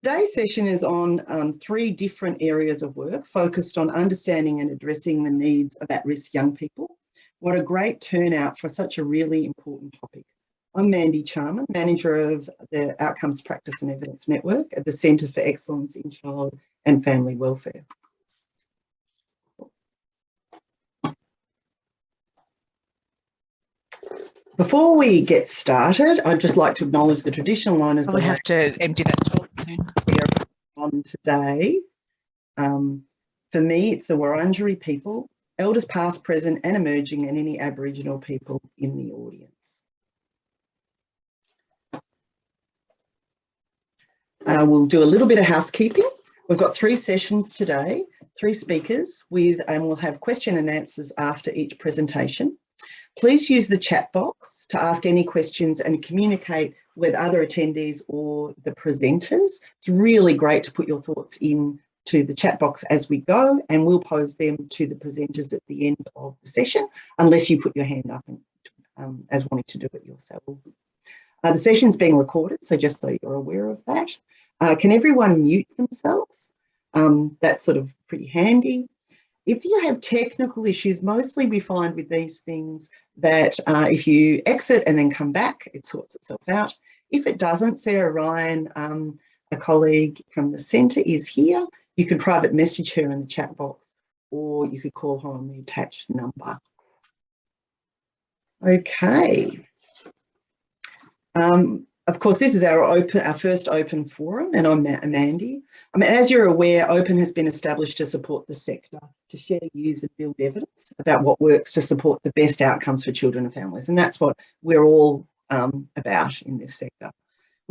Today's session is on 3 different areas of work focused on understanding and addressing the needs of at-risk young people. What a great turnout for such a really important topic. I'm Mandy Charman, Manager of the Outcomes Practice and Evidence Network at the Centre for Excellence in Child and Family Welfare. Before we get started, I'd just like to acknowledge the traditional owners that we have to empty that toilet soon. On today. For me, it's the Wurundjeri people, elders past, present and emerging, and any Aboriginal people in the audience. We'll do a little bit of housekeeping. We've got 3 sessions today, 3 speakers, and we'll have question and answers after each presentation. Please use the chat box to ask any questions and communicate with other attendees or the presenters. It's really great to put your thoughts in to the chat box as we go, and we'll pose them to the presenters at the end of the session, unless you put your hand up and, as wanting to do it yourselves. The session's being recorded, so just so you're aware of that. Can everyone mute themselves? That's sort of pretty handy. If you have technical issues, mostly we find with these things that if you exit and then come back, it sorts itself out. If it doesn't, Sarah Ryan, a colleague from the centre, is here. You can private message her in the chat box, or you could call her on the attached number. Okay. Of course, this is our first open forum, and I'm Mandy. As you're aware, Open has been established to support the sector, to share, use and build evidence about what works to support the best outcomes for children and families. And that's what we're all about in this sector.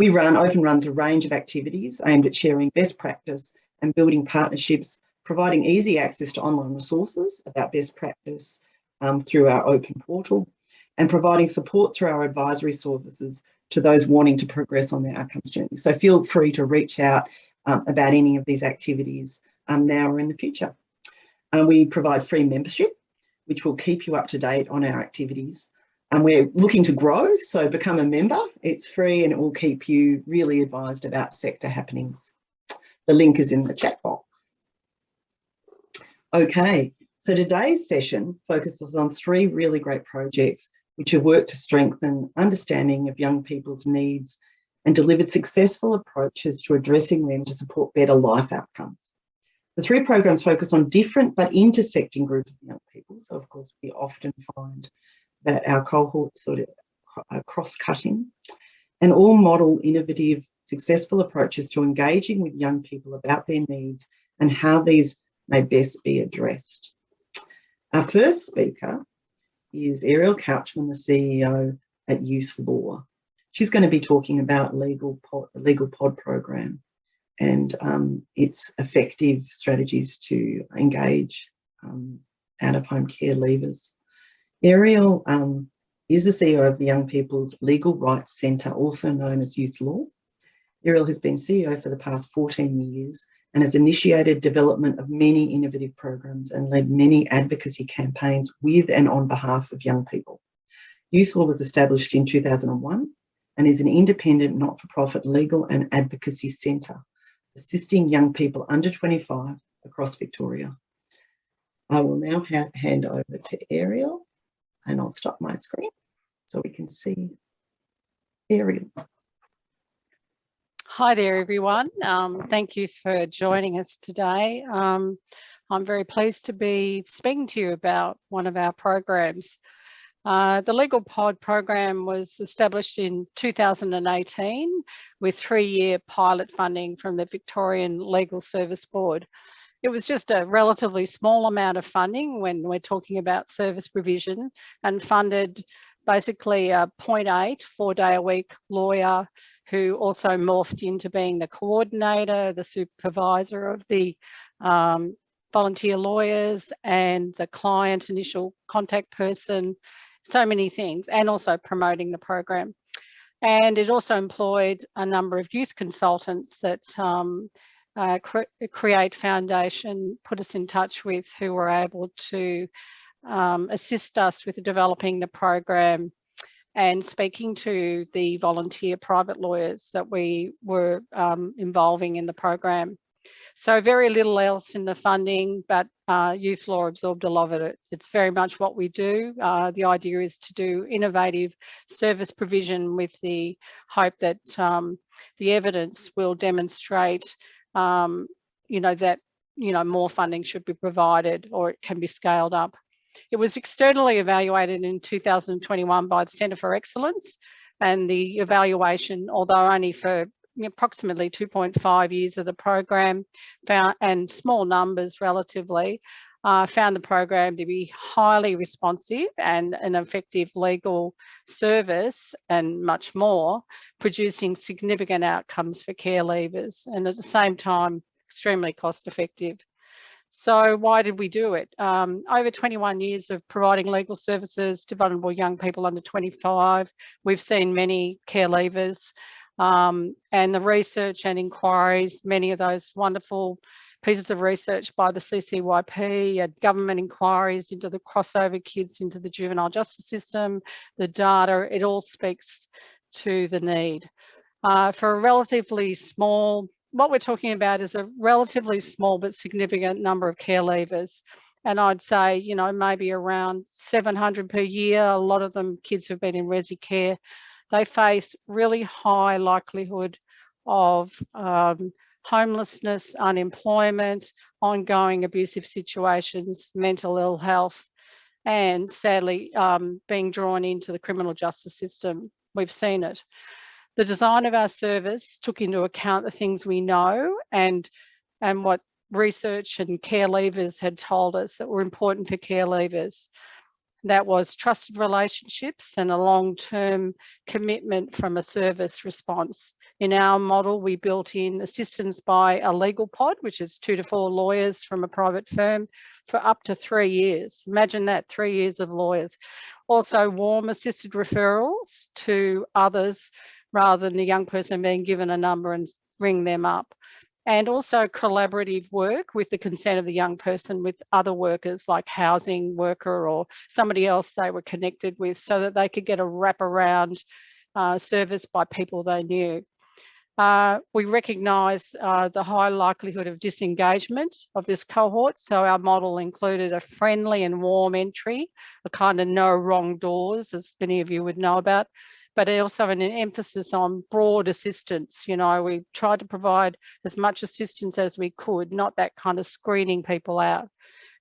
Open runs a range of activities aimed at sharing best practice and building partnerships, providing easy access to online resources about best practice through our Open portal, and providing support through our advisory services to those wanting to progress on their outcomes journey. So feel free to reach out about any of these activities now or in the future. We provide free membership, which will keep you up to date on our activities. And we're looking to grow, so become a member. It's free and it will keep you really advised about sector happenings. The link is in the chat box. Okay, so today's session focuses on 3 really great projects which have worked to strengthen understanding of young people's needs and delivered successful approaches to addressing them to support better life outcomes. The 3 programs focus on different but intersecting groups of young people. So of course, we often find that our cohorts sort of are cross-cutting, and all model innovative, successful approaches to engaging with young people about their needs and how these may best be addressed. Our first speaker is Ariel Couchman, the CEO at Youthlaw. She's going to be talking about the Legal Pod program and its effective strategies to engage out-of-home care leavers. Ariel is the CEO of the Young People's Legal Rights Centre, also known as Youthlaw. Ariel has been CEO for the past 14 years and has initiated development of many innovative programs and led many advocacy campaigns with and on behalf of young people. Youthlaw was established in 2001 and is an independent, not-for-profit legal and advocacy centre, assisting young people under 25 across Victoria. I will now hand over to Ariel, and I'll stop my screen so we can see Ariel. Hi there, everyone. Thank you for joining us today. I'm very pleased to be speaking to you about one of our programs. The Legal Pod program was established in 2018 with 3-year pilot funding from the Victorian Legal Service Board. It was just a relatively small amount of funding when we're talking about service provision, and funded basically a 0.8 4-day-a-week lawyer who also morphed into being the coordinator, the supervisor of the volunteer lawyers and the client initial contact person, so many things, and also promoting the program. And it also employed a number of youth consultants that Create Foundation put us in touch with, who were able to assist us with developing the program and speaking to the volunteer private lawyers that we were involving in the program. So very little else in the funding, but Youthlaw absorbed a lot of it. It's very much what we do. The idea is to do innovative service provision with the hope that the evidence will demonstrate, that more funding should be provided or it can be scaled up. It was externally evaluated in 2021 by the Centre for Excellence, and the evaluation, although only for approximately 2.5 years of the program, found, and small numbers relatively, found the program to be highly responsive and an effective legal service and much more, producing significant outcomes for care leavers, and at the same time extremely cost effective. So why did we do it? Over 21 years of providing legal services to vulnerable young people under 25, we've seen many care leavers, and the research and inquiries, many of those wonderful pieces of research by the CCYP and government inquiries into the crossover kids into the juvenile justice system, the data, it all speaks to the need. For a relatively small, what we're talking about is a relatively small but significant number of care leavers. And I'd say, maybe around 700 per year. A lot of them kids who've been in resi care. They face really high likelihood of homelessness, unemployment, ongoing abusive situations, mental ill health, and sadly being drawn into the criminal justice system. We've seen it. The design of our service took into account the things we know and what research and care leavers had told us that were important for care leavers. That was trusted relationships and a long-term commitment from a service response. In our model, we built in assistance by a legal pod, which is 2 to 4 lawyers from a private firm for up to 3 years. Imagine that, 3 years of lawyers. Also warm assisted referrals to others rather than the young person being given a number and ring them up. And also collaborative work with the consent of the young person with other workers like housing worker or somebody else they were connected with, so that they could get a wraparound service by people they knew. We recognise the high likelihood of disengagement of this cohort, so our model included a friendly and warm entry, a kind of no wrong doors, as many of you would know about, but also an emphasis on broad assistance. We tried to provide as much assistance as we could, not that kind of screening people out.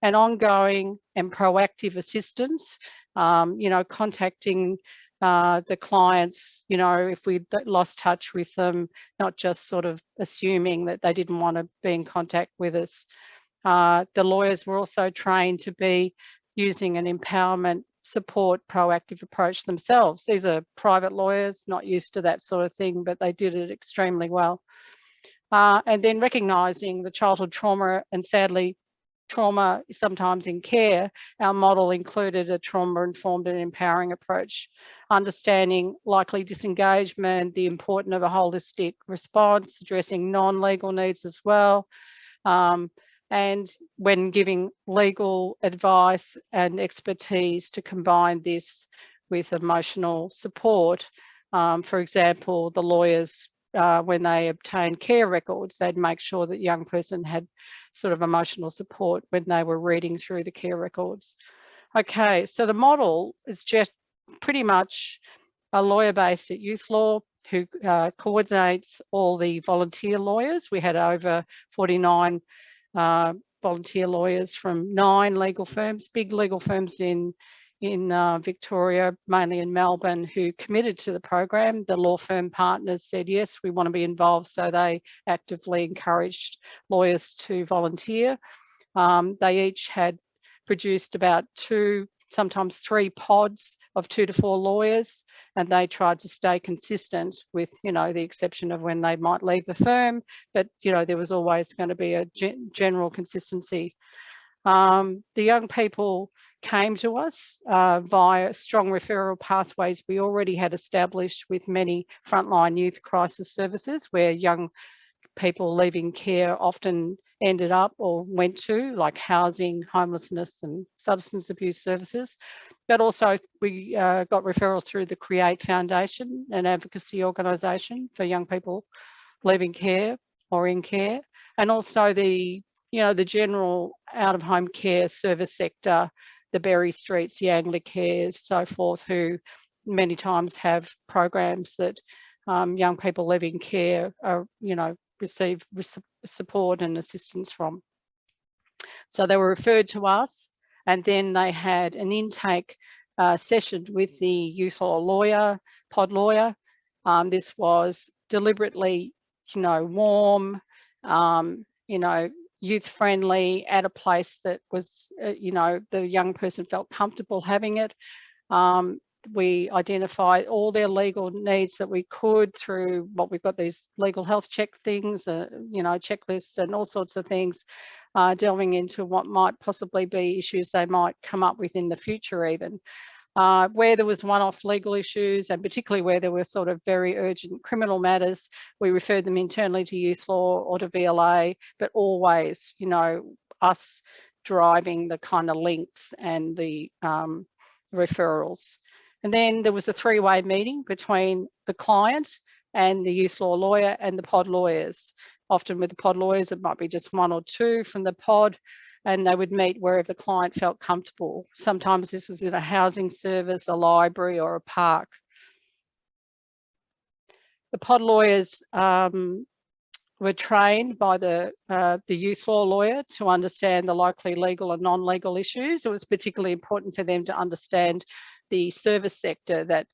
And ongoing and proactive assistance, contacting the clients, if we lost touch with them, not just sort of assuming that they didn't want to be in contact with us. The lawyers were also trained to be using an empowerment, support, proactive approach themselves. These are private lawyers, not used to that sort of thing, but they did it extremely well. And then recognising the childhood trauma and sadly trauma sometimes in care, our model included a trauma-informed and empowering approach, understanding likely disengagement, the importance of a holistic response, addressing non-legal needs as well, and when giving legal advice and expertise to combine this with emotional support. For example, the lawyers, when they obtained care records, they'd make sure that the young person had sort of emotional support when they were reading through the care records. Okay, so the model is just pretty much a lawyer based at Youthlaw who coordinates all the volunteer lawyers. We had over 49 volunteer lawyers from 9 legal firms, big legal firms in Victoria, mainly in Melbourne, who committed to the program. The law firm partners said, yes, we want to be involved. So they actively encouraged lawyers to volunteer. They each had produced about 2, sometimes 3 pods of 2 to 4 lawyers, and they tried to stay consistent with, the exception of when they might leave the firm, but, there was always going to be a general consistency. The young people came to us via strong referral pathways we already had established with many frontline youth crisis services, where young people leaving care often ended up or went to, like housing, homelessness and substance abuse services. But also we got referrals through the Create Foundation, an advocacy organisation for young people leaving care or in care, and also the, you know, the general out-of-home care service sector, the Berry Streets, the Anglicare, so forth, who many times have programs that young people living care are, you know, receive support and assistance from. So they were referred to us, and then they had an intake session with the Youthlaw lawyer, pod lawyer. This was deliberately, you know, warm, you know, youth friendly, at a place that was, you know, the young person felt comfortable having it. We identified all their legal needs that we could through what we've got, these legal health check things, you know, checklists and all sorts of things, delving into what might possibly be issues they might come up with in the future even. Where there was one-off legal issues, and particularly where there were sort of very urgent criminal matters, we referred them internally to Youthlaw or to VLA, but always, you know, us driving the kind of links and the referrals. And then there was a three-way meeting between the client and the Youthlaw lawyer and the pod lawyers. Often with the pod lawyers, it might be just one or two from the pod, and they would meet wherever the client felt comfortable. Sometimes this was in a housing service, a library or a park. The pod lawyers were trained by the Youthlaw lawyer to understand the likely legal and non-legal issues. It was particularly important for them to understand the service sector that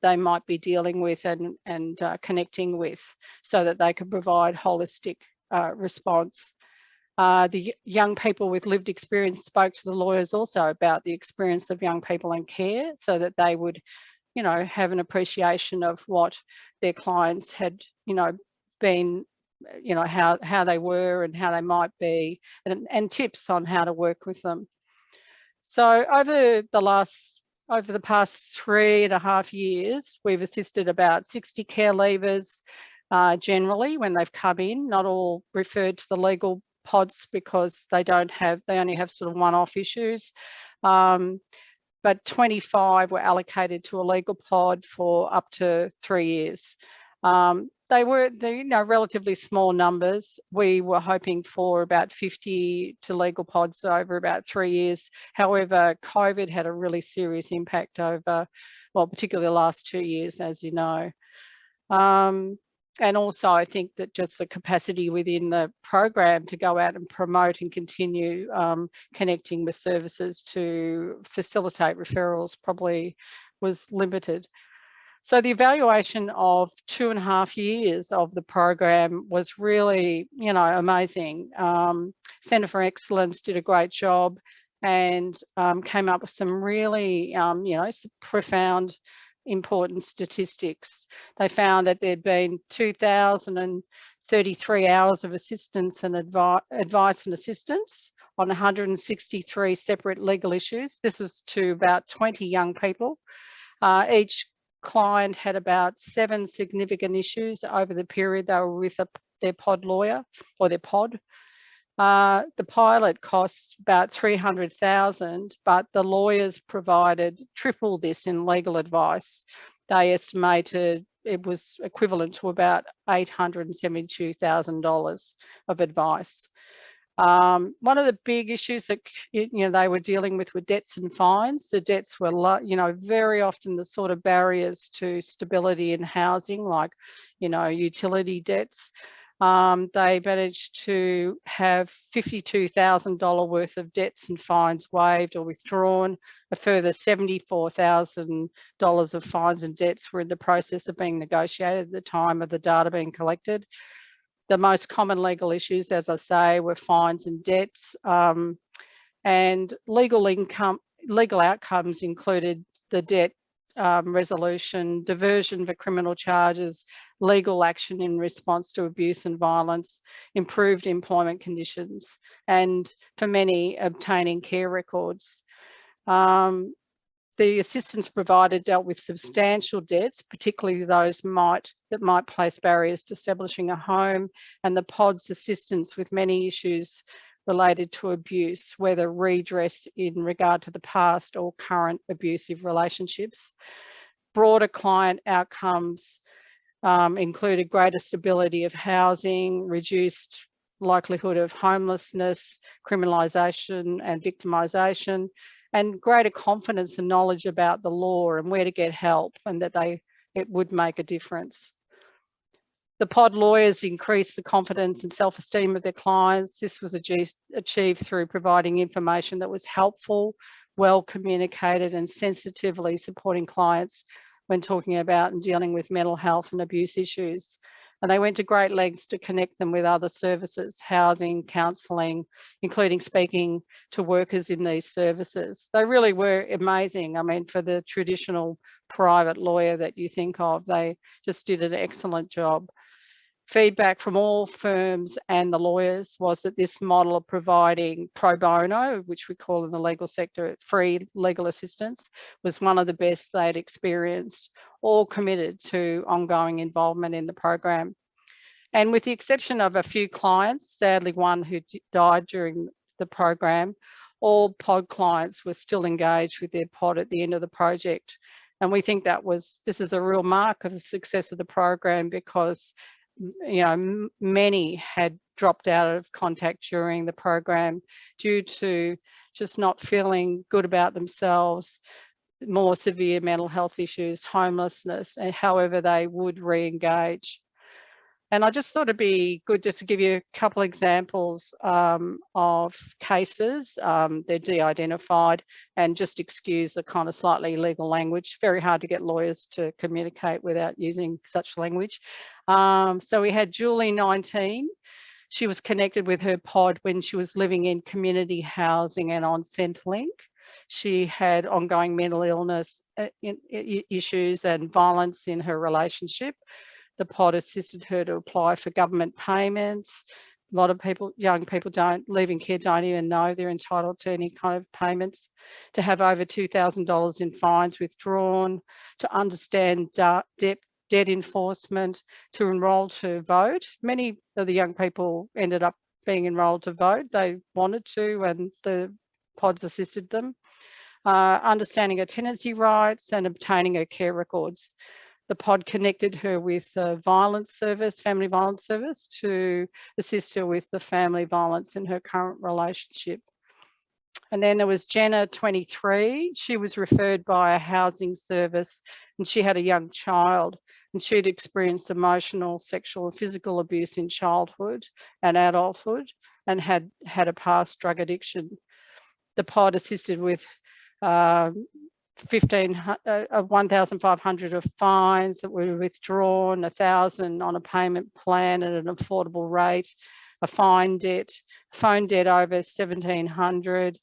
they might be dealing with and connecting with, so that they could provide holistic response. The young people with lived experience spoke to the lawyers also about the experience of young people in care, so that they would, you know, have an appreciation of what their clients had, you know, been, you know, how they were and how they might be, and tips on how to work with them. So over the past 3.5 years, we've assisted about 60 care leavers generally when they've come in, not all referred to the legal pods because they only have sort of one-off issues. But 25 were allocated to a legal pod for up to 3 years. They were, you know, relatively small numbers. We were hoping for about 50 to legal pods over about 3 years. However, COVID had a really serious impact over, well, particularly the last 2 years, as you know. And also, I think that just the capacity within the program to go out and promote and continue connecting with services to facilitate referrals probably was limited. So the evaluation of 2.5 years of the program was really, you know, amazing. Centre for Excellence did a great job and came up with some really, you know, some profound, important statistics. They found that there'd been 2,033 hours of assistance and advice and assistance on 163 separate legal issues. This was to about 20 young people. Each client had about 7 significant issues over the period they were with their pod lawyer or their pod. The pilot cost about $300,000, but the lawyers provided triple this in legal advice. They estimated it was equivalent to about $872,000 of advice. One of the big issues that, you know, they were dealing with were debts and fines. The debts were, you know, very often the sort of barriers to stability in housing, like, you know, utility debts. They managed to have $52,000 worth of debts and fines waived or withdrawn. A further $74,000 of fines and debts were in the process of being negotiated at the time of the data being collected. The most common legal issues, as I say, were fines and debts, and legal outcomes included the debt resolution, diversion for criminal charges, legal action in response to abuse and violence, improved employment conditions, and for many, obtaining care records. The assistance provided dealt with substantial debts, particularly those that might place barriers to establishing a home, and the pod's assistance with many issues related to abuse, whether redress in regard to the past or current abusive relationships. Broader client outcomes included greater stability of housing, reduced likelihood of homelessness, criminalisation and victimisation, and greater confidence and knowledge about the law and where to get help, and that it would make a difference. The pod lawyers increased the confidence and self-esteem of their clients. This was achieved through providing information that was helpful, well communicated, and sensitively supporting clients when talking about and dealing with mental health and abuse issues. And they went to great lengths to connect them with other services, housing, counselling, including speaking to workers in these services. They really were amazing. I mean, for the traditional private lawyer that you think of, they just did an excellent job. Feedback from all firms and the lawyers was that this model of providing pro bono, which we call in the legal sector free legal assistance, was one of the best they'd experienced, all committed to ongoing involvement in the program. And with the exception of a few clients, sadly one who died during the program, all pod clients were still engaged with their pod at the end of the project. And we think this is a real mark of the success of the program, because many had dropped out of contact during the program due to just not feeling good about themselves, more severe mental health issues, homelessness, and however they would re-engage. And I just thought it'd be good just to give you a couple examples of cases. They're de-identified, and just excuse the kind of slightly legal language. Very hard to get lawyers to communicate without using such language. So we had Julie, 19. She was connected with her pod when she was living in community housing and on Centrelink. She had ongoing mental illness issues and violence in her relationship. The pod assisted her to apply for government payments. A lot of people, young people leaving care don't even know they're entitled to any kind of payments, to have over $2,000 in fines withdrawn, to understand debt enforcement, to enrol to vote. Many of the young people ended up being enrolled to vote. They wanted to, and the pods assisted them. Understanding her tenancy rights and obtaining her care records. The pod connected her with the violence service, family violence service, to assist her with the family violence in her current relationship. And then there was Jenna, 23. She was referred by a housing service, and she had a young child, and she'd experienced emotional, sexual and physical abuse in childhood and adulthood, and had a past drug addiction. The pod assisted with 1,500 of fines that were withdrawn, 1,000 on a payment plan at an affordable rate, a phone debt over 1,700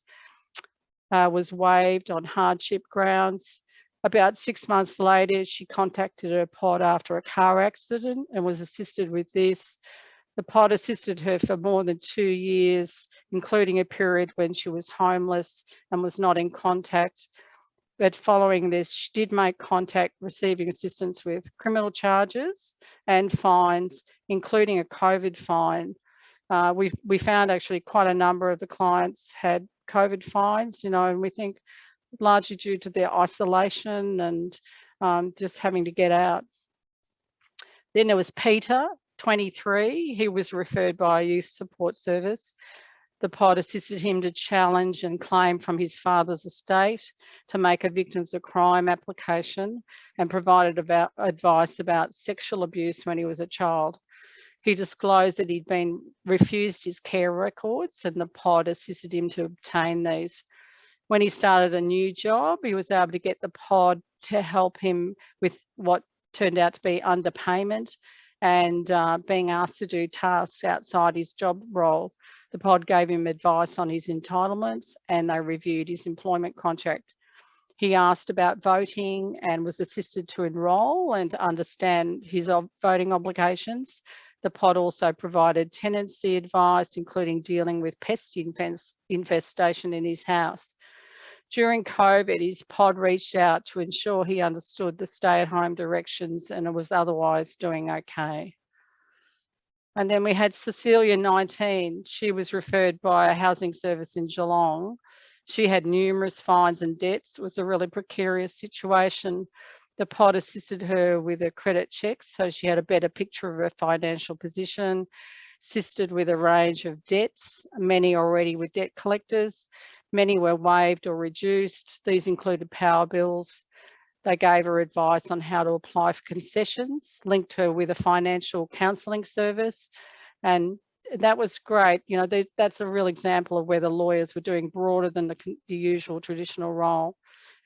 was waived on hardship grounds. About 6 months later, she contacted her pod after a car accident and was assisted with this. The pod assisted her for more than 2 years, including a period when she was homeless and was not in contact. But following this, she did make contact, receiving assistance with criminal charges and fines, including a COVID fine. We found actually quite a number of the clients had COVID fines, and we think largely due to their isolation and just having to get out. Then there was Peter, 23. He was referred by a youth support service. The pod assisted him to challenge and claim from his father's estate, to make a victims of crime application, and provided advice about sexual abuse when he was a child. He disclosed that he'd been refused his care records, and the pod assisted him to obtain these. When he started a new job, he was able to get the pod to help him with what turned out to be underpayment and being asked to do tasks outside his job role. The pod gave him advice on his entitlements, and they reviewed his employment contract. He asked about voting and was assisted to enrol and to understand his voting obligations. The pod also provided tenancy advice, including dealing with pest infestation in his house. During COVID, his pod reached out to ensure he understood the stay-at-home directions and was otherwise doing okay. And then we had Cecilia, 19. She was referred by a housing service in Geelong. She had numerous fines and debts. It was a really precarious situation. The pod assisted her with her credit checks, so she had a better picture of her financial position, assisted with a range of debts, many already with debt collectors. Many were waived or reduced. These included power bills. They gave her advice on how to apply for concessions, linked her with a financial counselling service. And that was great. You know, that's a real example of where the lawyers were doing broader than the usual traditional role.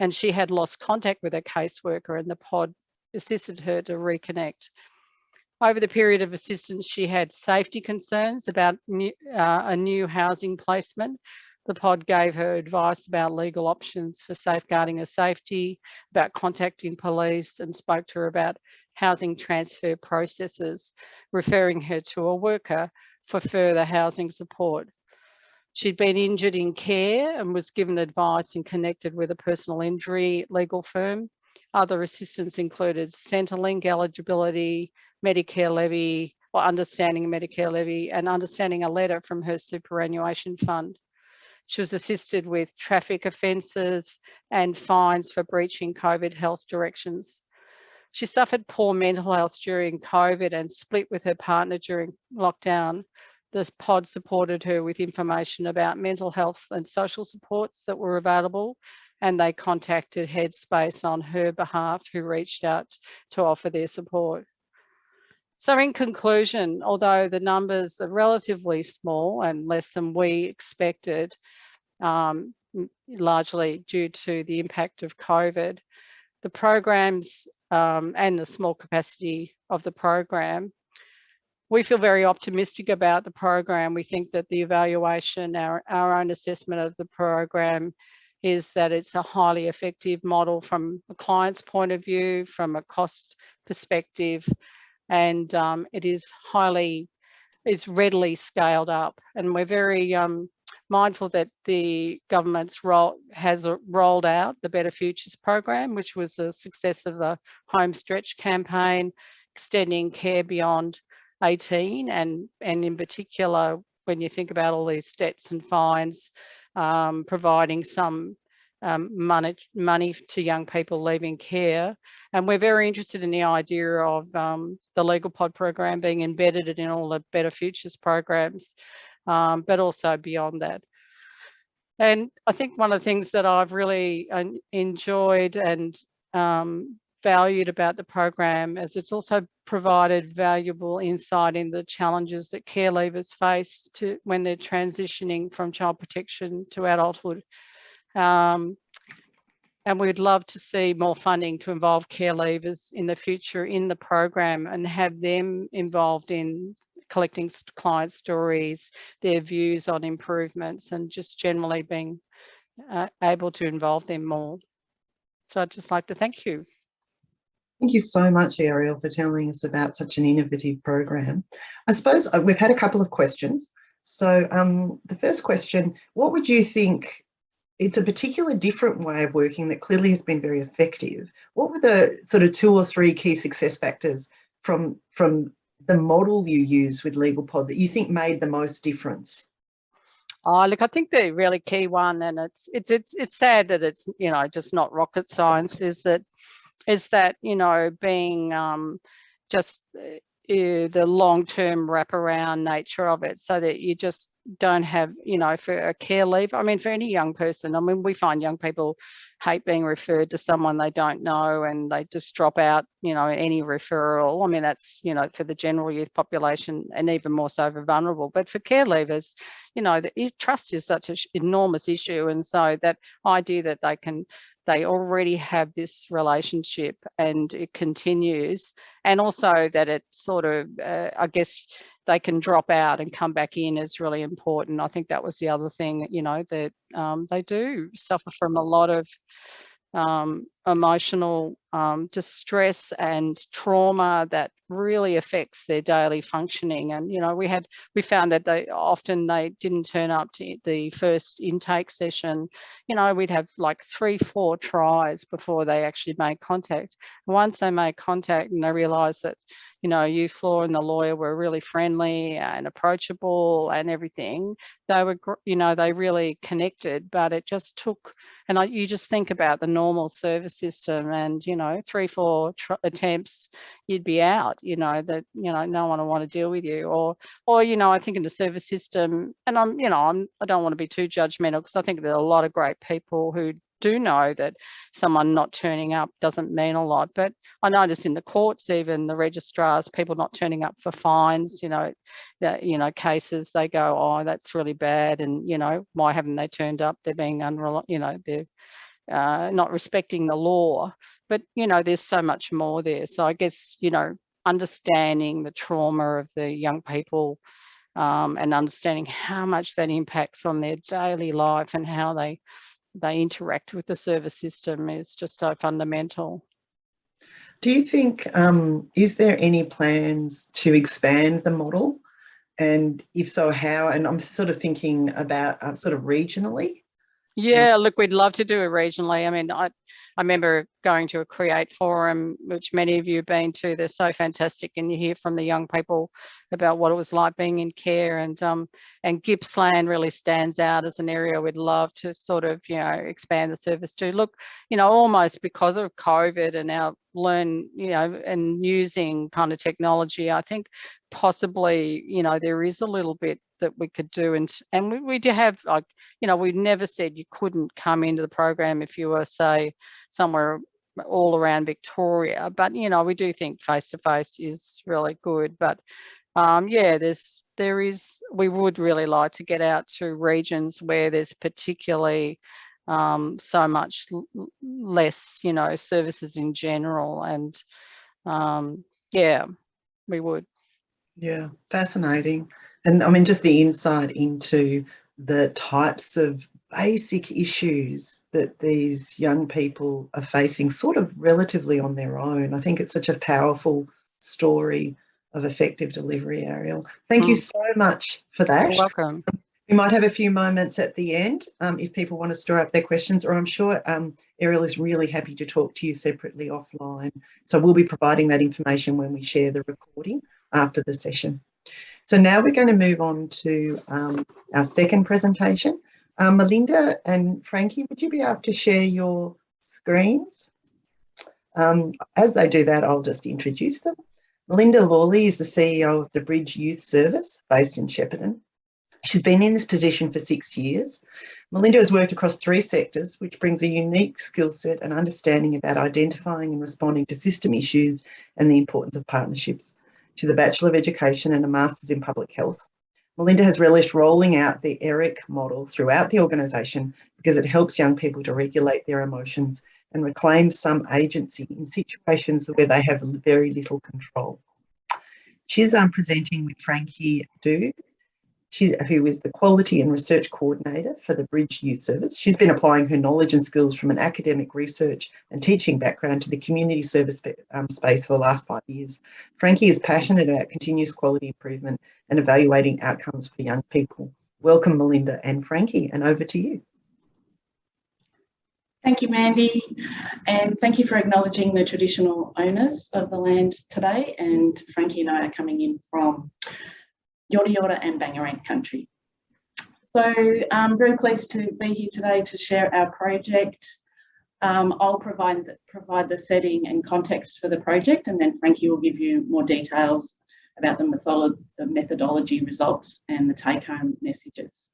And she had lost contact with her caseworker, and the pod assisted her to reconnect. Over the period of assistance, she had safety concerns about a new housing placement. The pod gave her advice about legal options for safeguarding her safety, about contacting police, and spoke to her about housing transfer processes, referring her to a worker for further housing support. She'd been injured in care and was given advice and connected with a personal injury legal firm. Other assistance included Centrelink eligibility, Medicare levy, or understanding Medicare levy, and understanding a letter from her superannuation fund. She was assisted with traffic offences and fines for breaching COVID health directions. She suffered poor mental health during COVID and split with her partner during lockdown. This pod supported her with information about mental health and social supports that were available, and they contacted Headspace on her behalf, who reached out to offer their support. So in conclusion, although the numbers are relatively small and less than we expected, largely due to the impact of COVID, the programs and the small capacity of the program, we feel very optimistic about the program. We think that the evaluation, our own assessment of the program, is that it's a highly effective model from a client's point of view, from a cost perspective, and it's readily scaled up. And we're very mindful that the government's has rolled out the Better Futures program, which was a success of the Home Stretch campaign, extending care beyond 18, and in particular, when you think about all these debts and fines, providing some money to young people leaving care. And we're very interested in the idea of the Legal Pod program being embedded in all the Better Futures programs, but also beyond that. And I think one of the things that I've really enjoyed and valued about the program is it's also provided valuable insight in the challenges that care leavers face when they're transitioning from child protection to adulthood. And we'd love to see more funding to involve care leavers in the future in the program and have them involved in collecting client stories, their views on improvements, and just generally being able to involve them more. So I'd just like to thank you. Thank you so much, Ariel, for telling us about such an innovative program. I suppose we've had a couple of questions. So the first question, what would you think, it's a particular different way of working that clearly has been very effective. What were the sort of 2 or 3 key success factors from the model you use with Legal Pod that you think made the most difference? Oh, look, I think the really key one, and it's sad that it's, you know, just not rocket science, is that you know, being just the long-term wraparound nature of it, so that you just don't have, you know, for a care leave. I mean, for any young person, I mean, we find young people hate being referred to someone they don't know, and they just drop out, you know, any referral. I mean, that's, you know, for the general youth population, and even more so for vulnerable. But for care leavers, you know, trust is such an enormous issue. And so that idea that they already have this relationship and it continues, and also that it sort of, I guess, they can drop out and come back in is really important. I think that was the other thing, you know, that they do suffer from a lot of emotional distress and trauma that really affects their daily functioning. And we found that they didn't turn up to the first intake session. We'd have like 3-4 tries before they actually made contact. Once they made contact and they realized that Youthlaw and the lawyer were really friendly and approachable and everything, they were they really connected. But it just took, and you just think about the normal service system, and 3-4 attempts, you'd be out. That no one will want to deal with you, or I think in the service system, and I don't want to be too judgmental, because I think there are a lot of great people who do know that someone not turning up doesn't mean a lot. But I noticed in the courts, even the registrars, people not turning up for fines, cases, they go, oh, that's really bad, and why haven't they turned up? They're being they're not respecting the law. But there's so much more there. So I guess understanding the trauma of the young people, and understanding how much that impacts on their daily life and how they interact with the service system is just so fundamental. Do you think, is there any plans to expand the model? And if so, how? And I'm sort of thinking about sort of regionally. Yeah, look, we'd love to do it regionally. I mean, I remember going to a Create forum, which many of you have been to. They're so fantastic, and you hear from the young people about what it was like being in care. And Gippsland really stands out as an area we'd love to sort of expand the service to. Look, almost because of COVID and our and using kind of technology, I think possibly there is a little bit that we could do, and we do have, like, we never said you couldn't come into the program if you were, say, somewhere all around Victoria, but we do think face-to-face is really good. But we would really like to get out to regions where there's particularly so much less services in general, and we would. Yeah, fascinating. And I mean, just the insight into the types of basic issues that these young people are facing sort of relatively on their own. I think it's such a powerful story of effective delivery, Ariel. Thank you so much for that. You're welcome. We might have a few moments at the end if people want to store up their questions, or I'm sure Ariel is really happy to talk to you separately offline. So we'll be providing that information when we share the recording after the session. So now we're going to move on to our second presentation. Melinda and Frankie, would you be able to share your screens? As they do that, I'll just introduce them. Melinda Lawley is the CEO of the Bridge Youth Service based in Shepparton. She's been in this position for 6 years. Melinda has worked across 3 sectors, which brings a unique skill set and understanding about identifying and responding to system issues and the importance of partnerships. She's a Bachelor of Education and a Master's in Public Health. Melinda has relished rolling out the ERIC model throughout the organisation because it helps young people to regulate their emotions and reclaim some agency in situations where they have very little control. She's presenting with Frankie Doig, who is the Quality and Research Coordinator for the Bridge Youth Service. She's been applying her knowledge and skills from an academic research and teaching background to the community service space for the last 5 years. Frankie is passionate about continuous quality improvement and evaluating outcomes for young people. Welcome, Melinda and Frankie, and over to you. Thank you, Mandy, and thank you for acknowledging the traditional owners of the land today. And Frankie and I are coming in from Yorta Yorta and Bangarang country. So I'm very pleased to be here today to share our project. I'll provide the setting and context for the project, and then Frankie will give you more details about the methodology results and the take-home messages.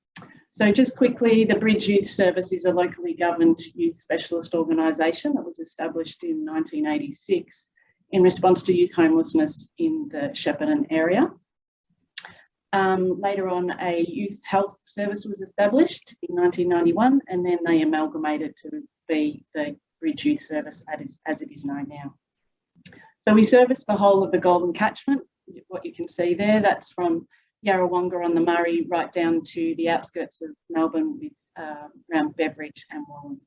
So just quickly, the Bridge Youth Service is a locally governed youth specialist organisation that was established in 1986 in response to youth homelessness in the Shepparton area. Later on, a youth health service was established in 1991, and then they amalgamated to be the Bridge Youth Service as it is known now. So we service the whole of the Golden Catchment. What you can see there, that's from Yarrawonga on the Murray right down to the outskirts of Melbourne with around Beveridge and Wallen.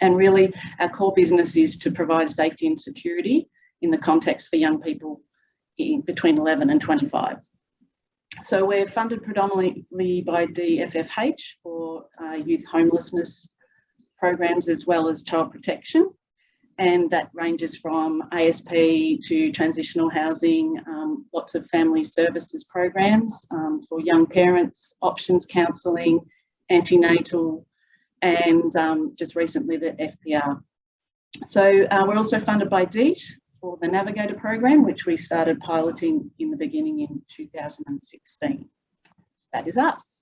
And really, our core business is to provide safety and security in the context for young people between 11 and 25. So we're funded predominantly by DFFH for youth homelessness programs as well as child protection. And that ranges from ASP to transitional housing, lots of family services programs for young parents, options counselling, antenatal, and just recently the FPR. So we're also funded by DEET for the Navigator program, which we started piloting in the beginning in 2016. That is us.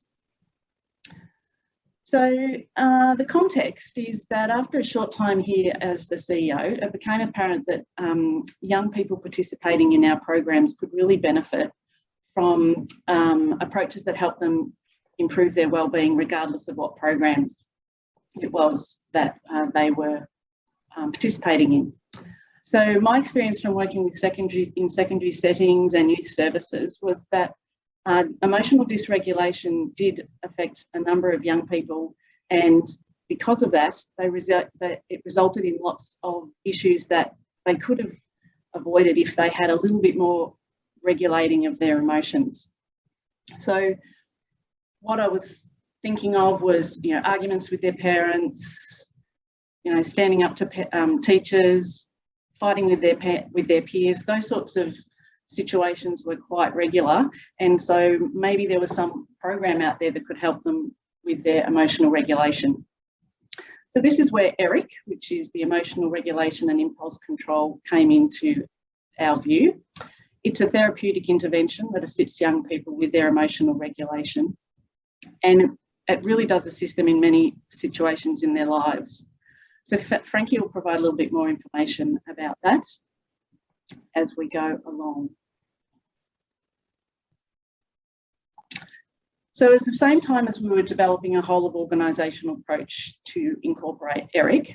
So the context is that after a short time here as the CEO, it became apparent that young people participating in our programs could really benefit from approaches that help them improve their wellbeing regardless of what programs it was that they were participating in. So my experience from working with secondary settings and youth services was that emotional dysregulation did affect a number of young people, and because of that, it resulted in lots of issues that they could have avoided if they had a little bit more regulating of their emotions. So what I was thinking of was, arguments with their parents, standing up to teachers, fighting with their peers. Those sorts of situations were quite regular, and so maybe there was some program out there that could help them with their emotional regulation. So this is where ERIC, which is the emotional regulation and impulse control, came into our view. It's a therapeutic intervention that assists young people with their emotional regulation, and it really does assist them in many situations in their lives. So Frankie will provide a little bit more information about that as we go along. So at the same time as we were developing a whole of organisational approach to incorporate ERIC,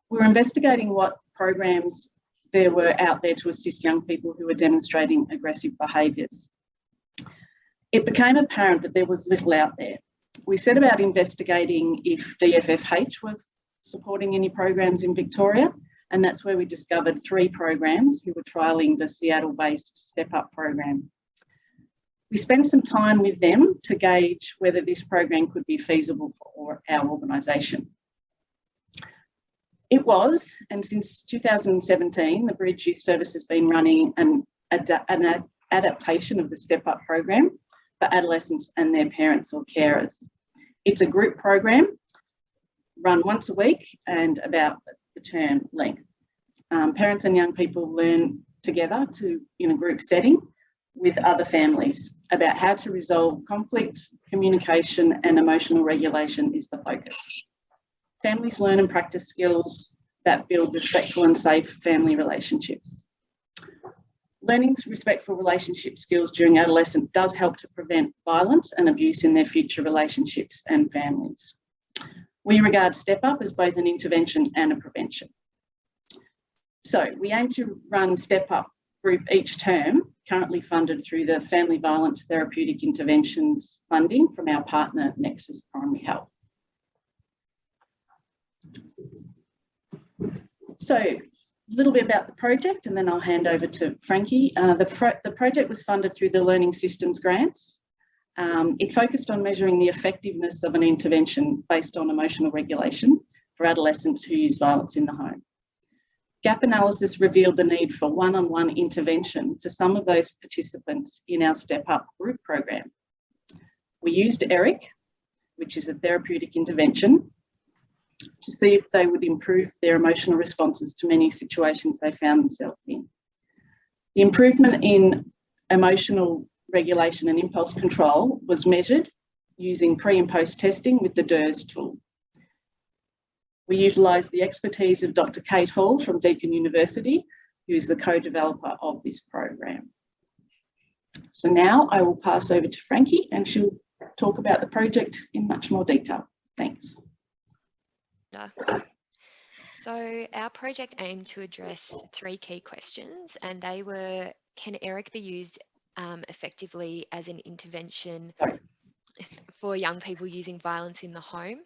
we were investigating what programs there were out there to assist young people who were demonstrating aggressive behaviours. It became apparent that there was little out there. We set about investigating if DFFH was supporting any programs in Victoria, and that's where we discovered 3 programs who were trialling the Seattle-based Step Up program. We spent some time with them to gauge whether this program could be feasible for our organisation. It was, and since 2017, the Bridge Youth Service has been running an adaptation of the Step Up program for adolescents and their parents or carers. It's a group program run once a week and about the term length. Parents and young people learn together in a group setting with other families about how to resolve conflict, communication and emotional regulation is the focus. Families learn and practice skills that build respectful and safe family relationships. Learning respectful relationship skills during adolescence does help to prevent violence and abuse in their future relationships and families. We regard Step Up as both an intervention and a prevention. So we aim to run Step Up group each term, currently funded through the Family Violence Therapeutic Interventions funding from our partner Nexus Primary Health. So a little bit about the project and then I'll hand over to Frankie. The project was funded through the Learning Systems grants. It focused on measuring the effectiveness of an intervention based on emotional regulation for adolescents who use violence in the home. Gap analysis revealed the need for one-on-one intervention for some of those participants in our Step Up group program. We used ERIC, which is a therapeutic intervention, to see if they would improve their emotional responses to many situations they found themselves in. The improvement in emotional regulation and impulse control was measured using pre and post testing with the DIRS tool. We utilised the expertise of Dr. Kate Hall from Deakin University, who is the co-developer of this program. So now I will pass over to Frankie and she'll talk about the project in much more detail. Thanks. So our project aimed to address 3 key questions, and they were: can ERIC be used effectively as an intervention for young people using violence in the home?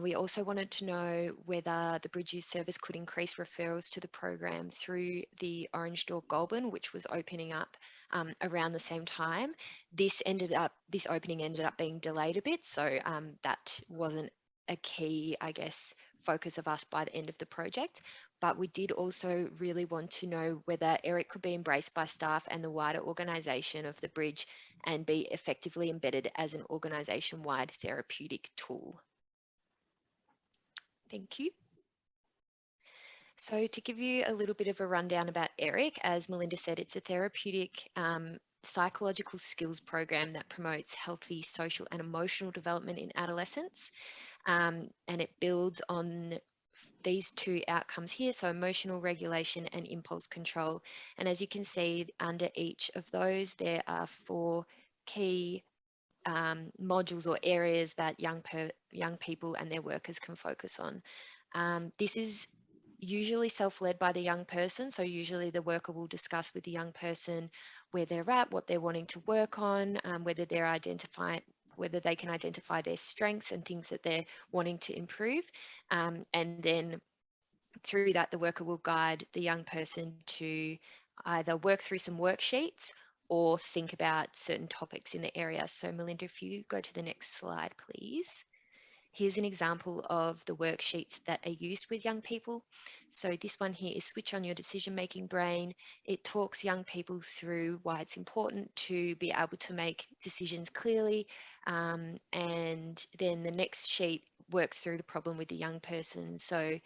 We also wanted to know whether the Bridge Youth Service could increase referrals to the program through the Orange Door Goulburn, which was opening up around the same time. This opening ended up being delayed a bit, so that wasn't a key, I guess, focus of us by the end of the project. But we did also really want to know whether ERIC could be embraced by staff and the wider organisation of the Bridge and be effectively embedded as an organisation-wide therapeutic tool. Thank you. So to give you a little bit of a rundown about ERIC, as Melinda said, it's a therapeutic psychological skills program that promotes healthy social and emotional development in adolescents. And it builds on these two outcomes here, so emotional regulation and impulse control. And as you can see, under each of those, there are 4 key modules or areas that young people and their workers can focus on. This is usually self-led by the young person, so usually the worker will discuss with the young person where they're at, what they're wanting to work on, whether they can identify their strengths and things that they're wanting to improve, and then through that the worker will guide the young person to either work through some worksheets or think about certain topics in the area. So Melinda, if you go to the next slide, please. Here's an example of the worksheets that are used with young people. So this one here is Switch on Your Decision-Making Brain. It talks young people through why it's important to be able to make decisions clearly. And then the next sheet works through the problem with the young person. So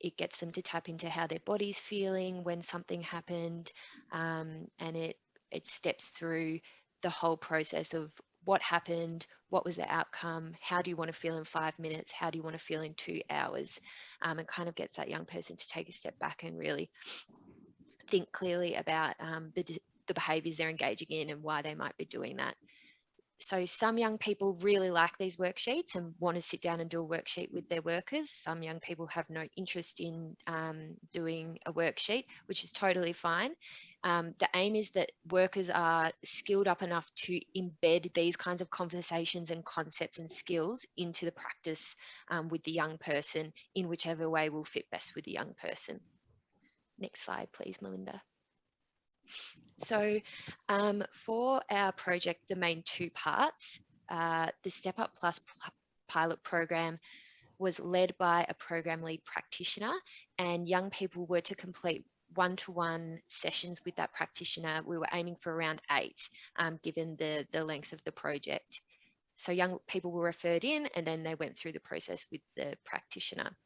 it gets them to tap into how their body's feeling when something happened. And it steps through the whole process of what happened, what was the outcome, how do you want to feel in 5 minutes, how do you want to feel in 2 hours, and kind of gets that young person to take a step back and really think clearly about the behaviours they're engaging in and why they might be doing that. So some young people really like these worksheets and want to sit down and do a worksheet with their workers. Some young people have no interest in doing a worksheet, which is totally fine. The aim is that workers are skilled up enough to embed these kinds of conversations and concepts and skills into the practice with the young person in whichever way will fit best with the young person. Next slide, please, Melinda. So for our project, the main 2 parts, the Step Up Plus pilot program was led by a program lead practitioner, and young people were to complete one-to-one sessions with that practitioner. We were aiming for around 8, given the length of the project. So young people were referred in and then they went through the process with the practitioner.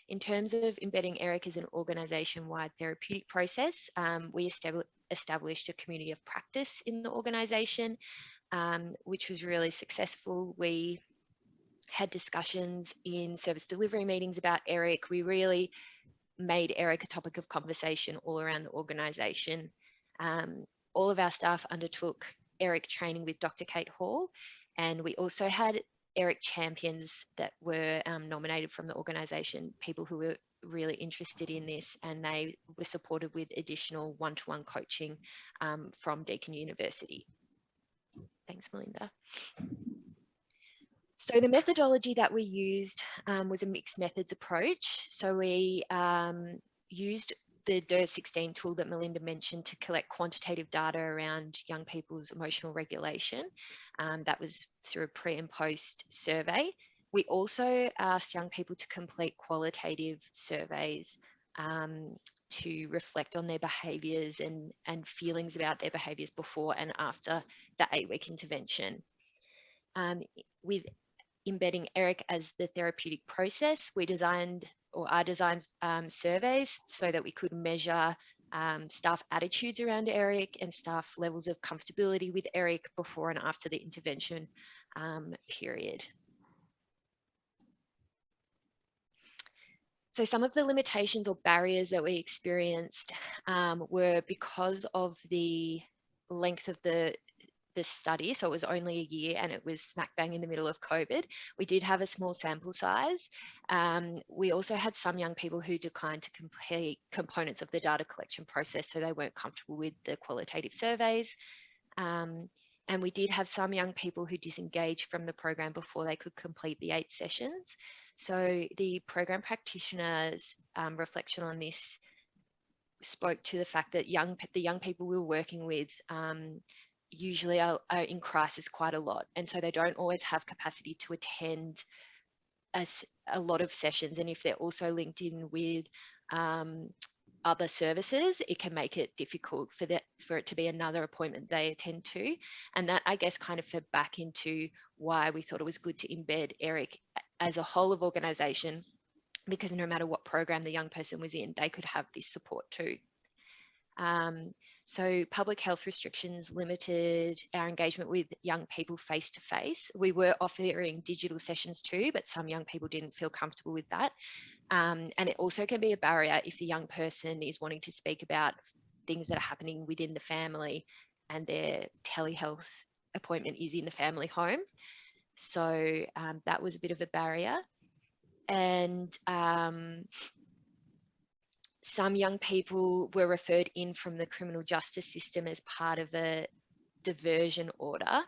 In terms of embedding ERIC as an organisation-wide therapeutic process, we established a community of practice in the organisation, which was really successful. We had discussions in service delivery meetings about ERIC. We really made ERIC a topic of conversation all around the organisation. All of our staff undertook ERIC training with Dr. Kate Hall, and we also had ERIC champions that were nominated from the organisation, people who were really interested in this, and they were supported with additional one-to-one coaching from Deakin University. Thanks, Melinda. So the methodology that we used was a mixed methods approach. So we used the DIR16 tool that Melinda mentioned to collect quantitative data around young people's emotional regulation. That was through a pre and post survey. We also asked young people to complete qualitative surveys to reflect on their behaviours and feelings about their behaviours before and after the 8-week intervention. With embedding ERIC as the therapeutic process, we designed surveys so that we could measure staff attitudes around ERIC and staff levels of comfortability with ERIC before and after the intervention period. So some of the limitations or barriers that we experienced were because of the length of the study. So it was only a year and it was smack bang in the middle of COVID. We did have a small sample size. We also had some young people who declined to complete components of the data collection process, so they weren't comfortable with the qualitative surveys. And we did have some young people who disengaged from the program before they could complete the 8 sessions. So the program practitioners' reflection on this spoke to the fact that the young people we were working with usually are in crisis quite a lot. And so they don't always have capacity to attend a lot of sessions. And if they're also linked in with other services, it can make it difficult for it to be another appointment they attend to. And that, I guess, kind of fed back into why we thought it was good to embed ERIC as a whole of organisation, because no matter what program the young person was in, they could have this support too. So public health restrictions limited our engagement with young people face to face. We were offering digital sessions too, but some young people didn't feel comfortable with that. And it also can be a barrier if the young person is wanting to speak about things that are happening within the family and their telehealth appointment is in the family home. So that was a bit of a barrier. And some young people were referred in from the criminal justice system as part of a diversion order.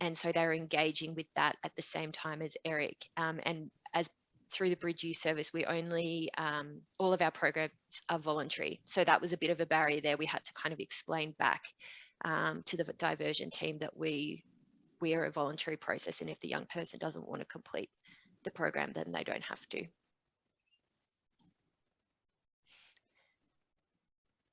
And so they were engaging with that at the same time as ERIC. And as through the Bridge Youth Service, we only, all of our programs are voluntary. So that was a bit of a barrier there. We had to kind of explain back to the diversion team that we are a voluntary process. And if the young person doesn't want to complete the program, then they don't have to.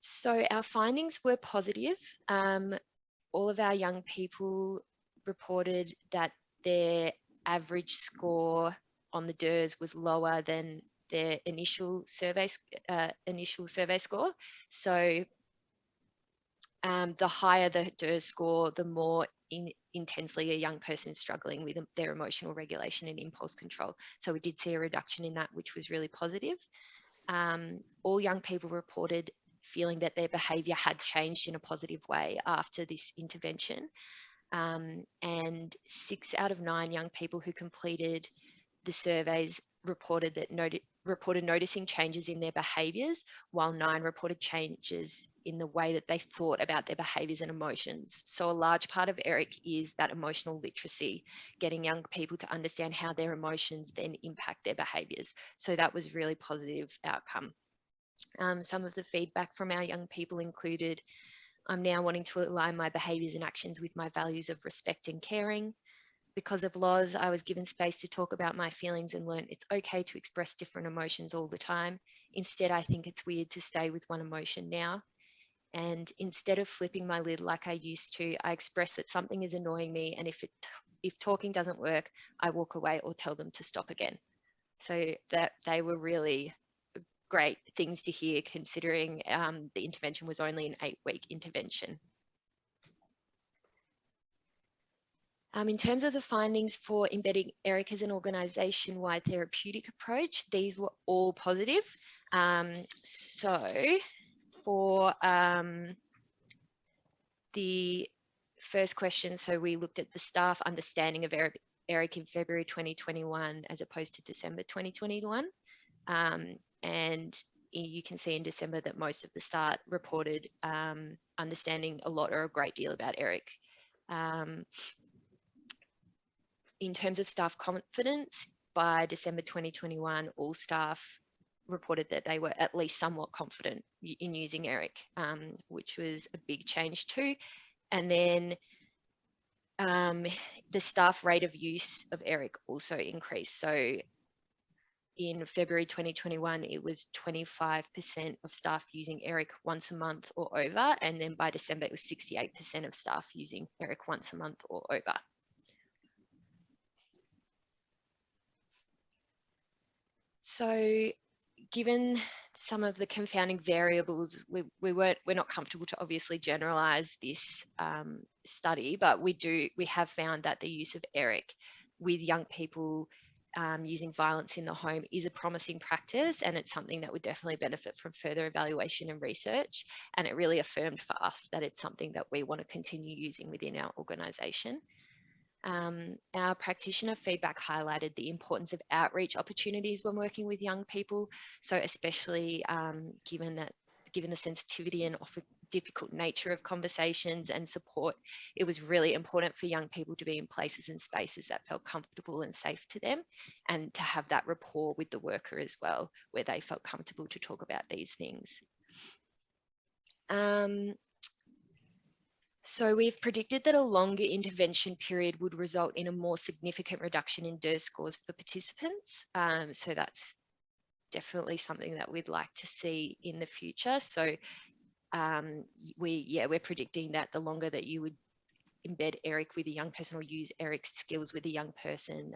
So our findings were positive. All of our young people reported that their average score on the DERS was lower than their initial survey score. So the higher the DERS score, the more intensely a young person is struggling with their emotional regulation and impulse control. So we did see a reduction in that, which was really positive. All young people reported feeling that their behaviour had changed in a positive way after this intervention. And 6 out of 9 young people who completed the surveys reported noticing changes in their behaviours, while 9 reported changes in the way that they thought about their behaviours and emotions. So a large part of ERIC is that emotional literacy, getting young people to understand how their emotions then impact their behaviours. So that was really positive outcome. Some of the feedback from our young people included, I'm now wanting to align my behaviours and actions with my values of respect and caring. Because of laws, I was given space to talk about my feelings and learned it's okay to express different emotions all the time. Instead, I think it's weird to stay with one emotion now. And instead of flipping my lid like I used to, I express that something is annoying me, and if talking doesn't work, I walk away or tell them to stop again. So that they were really great things to hear, considering the intervention was only an 8-week intervention. In terms of the findings for embedding ERIC as an organisation-wide therapeutic approach, these were all positive. So for the first question, so we looked at the staff understanding of ERIC in February 2021 as opposed to December 2021. And you can see in December that most of the staff reported understanding a lot or a great deal about ERIC. In terms of staff confidence, by December 2021, all staff reported that they were at least somewhat confident in using ERIC, which was a big change too. And then the staff rate of use of ERIC also increased. So in February 2021, it was 25% of staff using ERIC once a month or over. And then by December, it was 68% of staff using ERIC once a month or over. So given some of the confounding variables, we're not comfortable to obviously generalize this study, but we have found that the use of ERIC with young people using violence in the home is a promising practice, and it's something that would definitely benefit from further evaluation and research. And it really affirmed for us that it's something that we want to continue using within our organisation. Our practitioner feedback highlighted the importance of outreach opportunities when working with young people. So especially given the sensitivity and often difficult nature of conversations and support, it was really important for young people to be in places and spaces that felt comfortable and safe to them, and to have that rapport with the worker as well, where they felt comfortable to talk about these things. So we've predicted that a longer intervention period would result in a more significant reduction in DIR scores for participants. So that's definitely something that we'd like to see in the future. So we're predicting that the longer that you would embed ERIC with a young person or use ERIC's skills with a young person,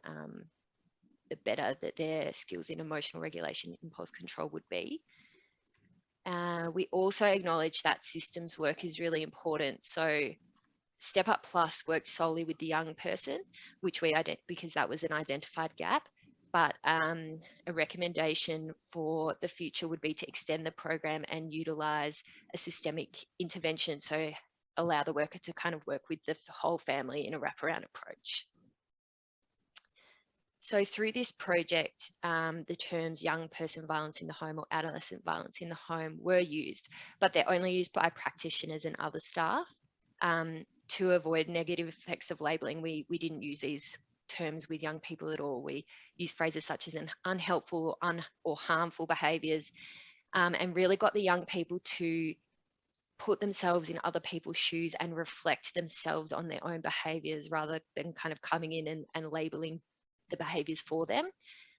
the better that their skills in emotional regulation, impulse control would be. We also acknowledge that systems work is really important. So Step Up Plus worked solely with the young person, which because that was an identified gap. But a recommendation for the future would be to extend the program and utilise a systemic intervention. So allow the worker to kind of work with the whole family in a wraparound approach. So through this project, the terms young person violence in the home or adolescent violence in the home were used, but they're only used by practitioners and other staff. To avoid negative effects of labelling, we didn't use these terms with young people at all. We use phrases such as unhelpful or harmful behaviours, and really got the young people to put themselves in other people's shoes and reflect themselves on their own behaviours rather than kind of coming in and labelling the behaviours for them.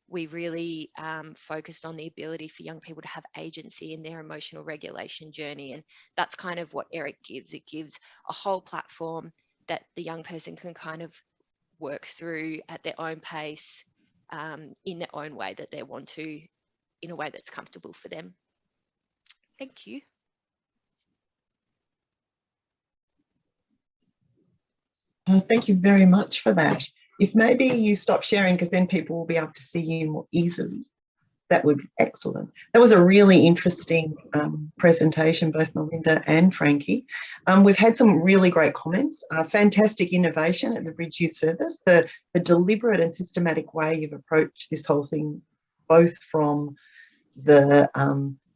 We really focused on the ability for young people to have agency in their emotional regulation journey, and that's kind of what ERIC gives. It gives a whole platform that the young person can kind of work through at their own pace, in their own way that they want to, in a way that's comfortable for them. Thank you. Thank you very much for that. If maybe you stop sharing, because then people will be able to see you more easily. That would be excellent. That was a really interesting presentation, both Melinda and Frankie. We've had some really great comments. Fantastic innovation at the Bridge Youth Service. The deliberate and systematic way you've approached this whole thing, both from the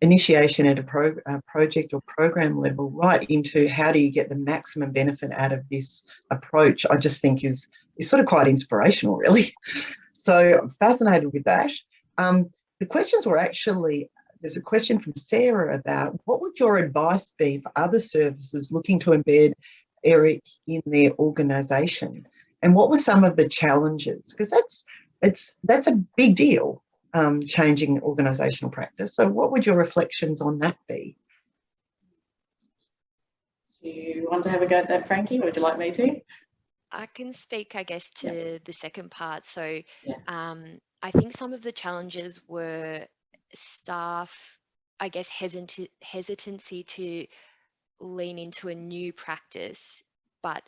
initiation at a project or program level right into how do you get the maximum benefit out of this approach, I just think is sort of quite inspirational, really. So I'm fascinated with that. The questions were actually, there's a question from Sarah about what would your advice be for other services looking to embed ERIC in their organisation? And what were some of the challenges? Because that's a big deal, changing organisational practice. So what would your reflections on that be? Do you want to have a go at that, Frankie, or would you like me to? I can speak, I guess, to the second part. So Yeah. I think some of the challenges were staff, I guess, hesitancy to lean into a new practice, but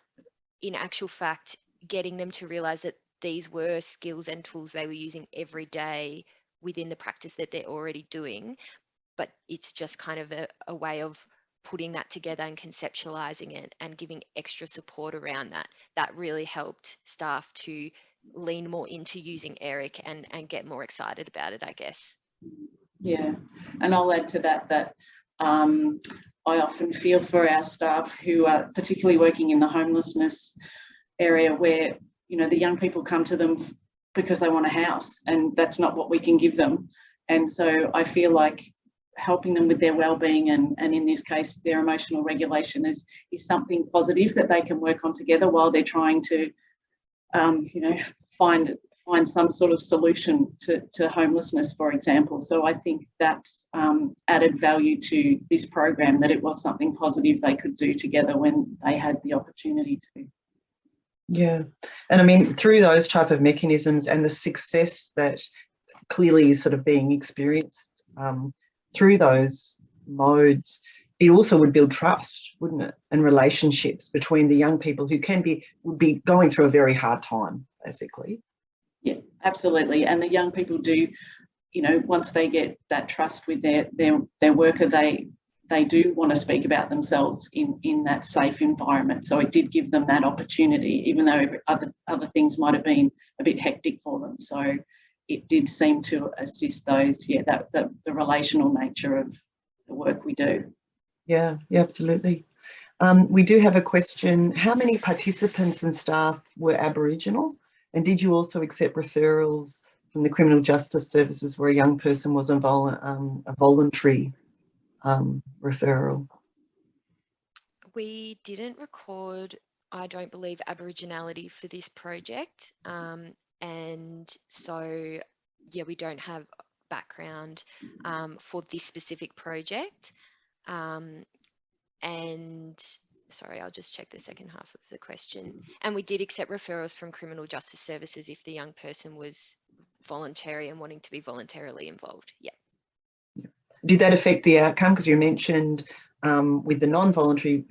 in actual fact, getting them to realise that these were skills and tools they were using every day within the practice that they're already doing, but it's just kind of a way of putting that together and conceptualising it and giving extra support around that. That really helped staff to lean more into using ERIC and get more excited about it, I guess. Yeah, and I'll add to that I often feel for our staff who are particularly working in the homelessness area where, you know, the young people come to them because they want a house and that's not what we can give them. And so I feel like helping them with their well-being and in this case their emotional regulation is something positive that they can work on together while they're trying to you know, find some sort of solution to homelessness, for example. So I think that's added value to this program, that it was something positive they could do together when they had the opportunity to. Yeah, and I mean, through those type of mechanisms and the success that clearly is sort of being experienced through those modes, it also would build trust, wouldn't it? And relationships between the young people who would be going through a very hard time, basically. Yeah, absolutely. And the young people do, you know, once they get that trust with their worker, they do want to speak about themselves in that safe environment. So it did give them that opportunity, even though other things might have been a bit hectic for them. So it did seem to assist those, the relational nature of the work we do. Yeah, absolutely. We do have a question. How many participants and staff were Aboriginal? And did you also accept referrals from the Criminal Justice Services where a young person was a voluntary referral? We didn't record, I don't believe, Aboriginality for this project. And so, yeah, we don't have background for this specific project. And sorry, I'll just check the second half of the question. And we did accept referrals from Criminal Justice Services if the young person was voluntary and wanting to be voluntarily involved. Yeah. Did that affect the outcome? Because you mentioned with the non-voluntary,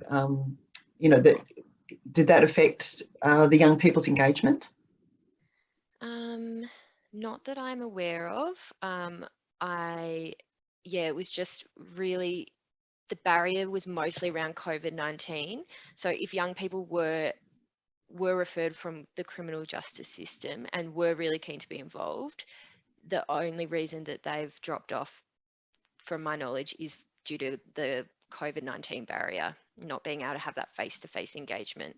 did that affect the young people's engagement? Not that I'm aware of. It was just really, the barrier was mostly around COVID-19. So if young people were referred from the criminal justice system and were really keen to be involved, the only reason that they've dropped off, from my knowledge, is due to the COVID-19 barrier, not being able to have that face-to-face engagement.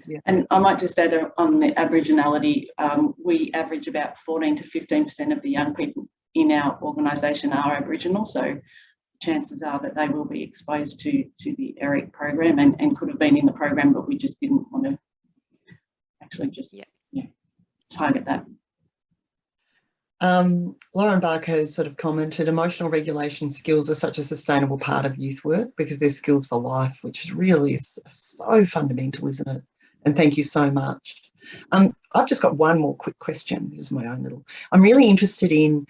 Yeah. And I might just add on the Aboriginality, we average about 14 to 15% of the young people in our organisation are Aboriginal, so chances are that they will be exposed to the ERIC program and could have been in the program, but we just didn't want to actually just target that. Lauren Barker has sort of commented, emotional regulation skills are such a sustainable part of youth work because they're skills for life, which is really so fundamental, isn't it? And thank you so much. I've just got one more quick question. This is my own little. I'm really interested in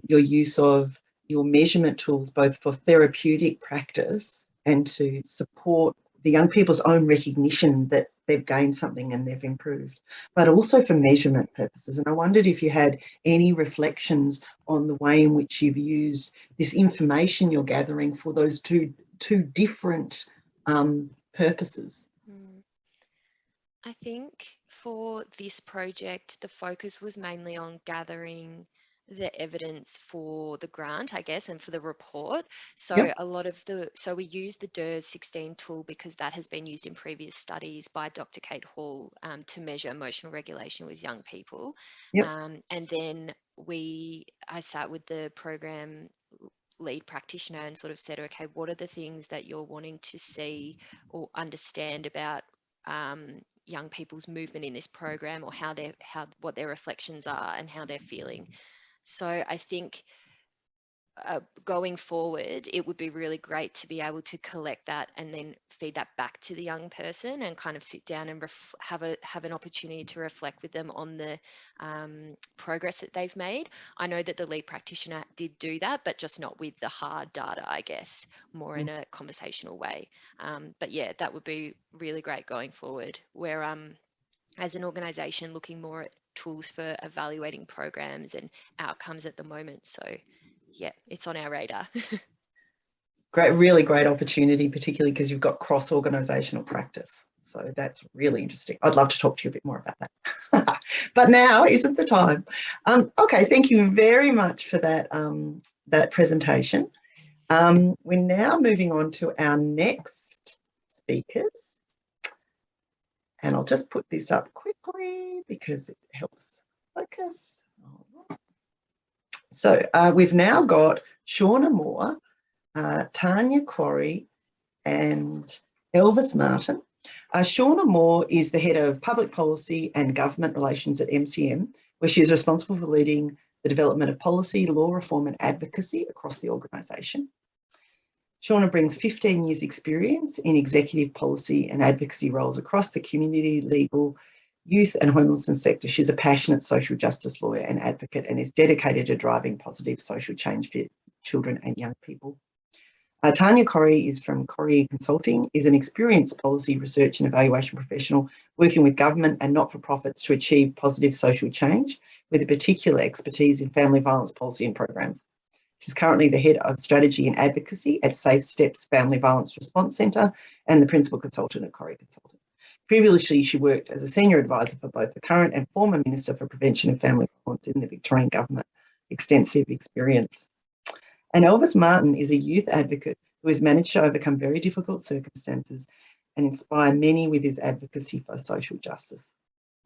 your use of your measurement tools, both for therapeutic practice and to support the young people's own recognition that they've gained something and they've improved, but also for measurement purposes. And I wondered if you had any reflections on the way in which you've used this information you're gathering for those two different purposes. I think for this project, the focus was mainly on gathering the evidence for the grant, I guess, and for the report. So so we use the DERS-16 tool because that has been used in previous studies by Dr. Kate Hall to measure emotional regulation with young people. And then I sat with the program lead practitioner and sort of said, okay, what are the things that you're wanting to see or understand about young people's movement in this program, or what their reflections are and how they're feeling. So I think going forward, it would be really great to be able to collect that and then feed that back to the young person and kind of sit down and have an opportunity to reflect with them on the progress that they've made. I know that the lead practitioner did do that, but just not with the hard data, I guess, more in a conversational way. But yeah, that would be really great going forward. We're, as an organisation, looking more at tools for evaluating programs and outcomes at the moment. So yeah, it's on our radar. Really great opportunity, particularly because you've got cross-organisational practice. So that's really interesting. I'd love to talk to you a bit more about that. But now isn't the time. Okay, thank you very much for that, that presentation. We're now moving on to our next speakers. And I'll just put this up quickly because it helps focus. So we've now got Shawna Moore, Tanya, Corrie and Elvis Martin. Shawna Moore is the head of public policy and government relations at MCM, where she is responsible for leading the development of policy, law reform and advocacy across the organisation. Shawna brings 15 years experience in executive policy and advocacy roles across the community, legal, youth and homelessness sector. She's a passionate social justice lawyer and advocate and is dedicated to driving positive social change for children and young people. Tanya Corrie is from Corrie Consulting, is an experienced policy research and evaluation professional working with government and not-for-profits to achieve positive social change with a particular expertise in family violence policy and programs. She's currently the head of strategy and advocacy at Safe Steps Family Violence Response Centre and the principal consultant at Corrie Consulting. Previously, she worked as a senior advisor for both the current and former Minister for Prevention of Family Violence in the Victorian Government. Extensive experience. And Elvis Martin is a youth advocate who has managed to overcome very difficult circumstances and inspire many with his advocacy for social justice.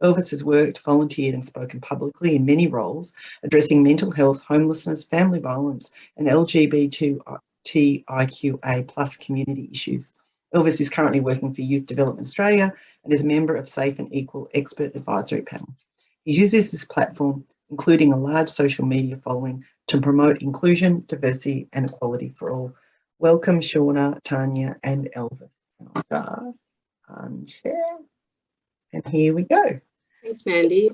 Elvis has worked, volunteered and spoken publicly in many roles, addressing mental health, homelessness, family violence and LGBTIQA+ community issues. Elvis is currently working for Youth Development Australia and is a member of Safe and Equal Expert Advisory Panel. He uses this platform, including a large social media following, to promote inclusion, diversity and equality for all. Welcome, Shawna, Tanya and Elvis. I'll just unshare. And here we go. Thanks, Mandy.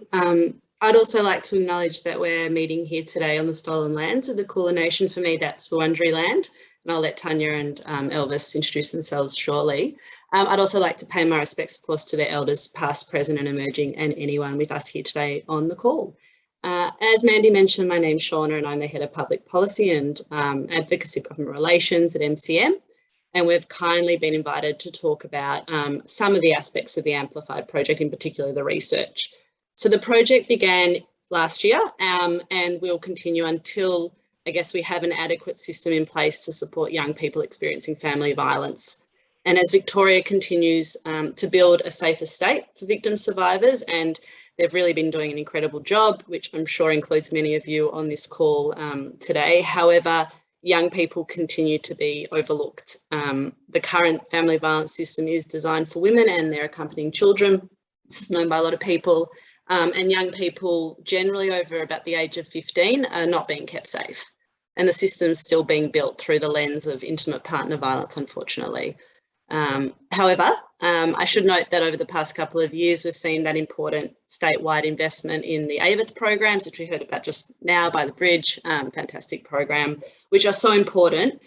I'd also like to acknowledge that we're meeting here today on the stolen lands of the Kulin Nation. For me, that's Wurundjeri land, and I'll let Tanya and Elvis introduce themselves shortly. I'd also like to pay my respects, of course, to their elders, past, present and emerging, and anyone with us here today on the call. As Mandy mentioned, my name's Shawna and I'm the Head of Public Policy and Advocacy Government Relations at MCM. And we've kindly been invited to talk about some of the aspects of the Amplified project, in particular the research. So the project began last year and will continue until, I guess, we have an adequate system in place to support young people experiencing family violence. And as Victoria continues to build a safer state for victim survivors, and they've really been doing an incredible job, which I'm sure includes many of you on this call today. However, young people continue to be overlooked. The current family violence system is designed for women and their accompanying children. This is known by a lot of people. And young people generally over about the age of 15 are not being kept safe. And the system's still being built through the lens of intimate partner violence, unfortunately. However, I should note that over the past couple of years, we've seen that important statewide investment in the AVIT programs, which we heard about just now by the Bridge, fantastic program, which are so important.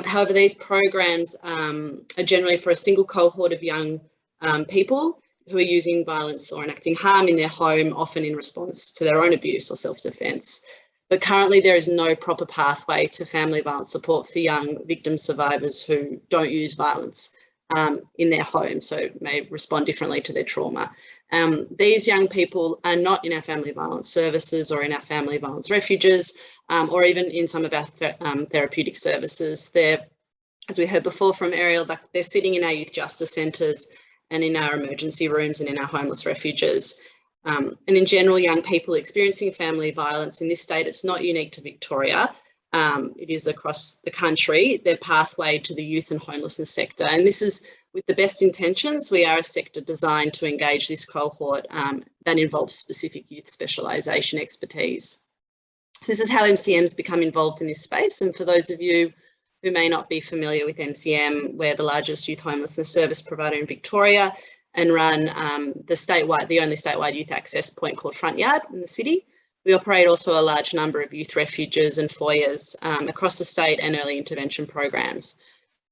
However, these programs are generally for a single cohort of young people who are using violence or enacting harm in their home, often in response to their own abuse or self-defence. But currently there is no proper pathway to family violence support for young victim survivors who don't use violence in their home, so may respond differently to their trauma. These young people are not in our family violence services or in our family violence refuges, or even in some of our therapeutic services. They're, as we heard before from Ariel, they're sitting in our youth justice centres and in our emergency rooms and in our homeless refuges. And in general, young people experiencing family violence in this state, it's not unique to Victoria. It is across the country, their pathway to the youth and homelessness sector. And this is with the best intentions. We are a sector designed to engage this cohort that involves specific youth specialisation expertise. So this is how MCM's become involved in this space. And for those of you who may not be familiar with MCM, we're the largest youth homelessness service provider in Victoria and run the only statewide youth access point called Front Yard in the city. We operate also a large number of youth refuges and foyers across the state and early intervention programs.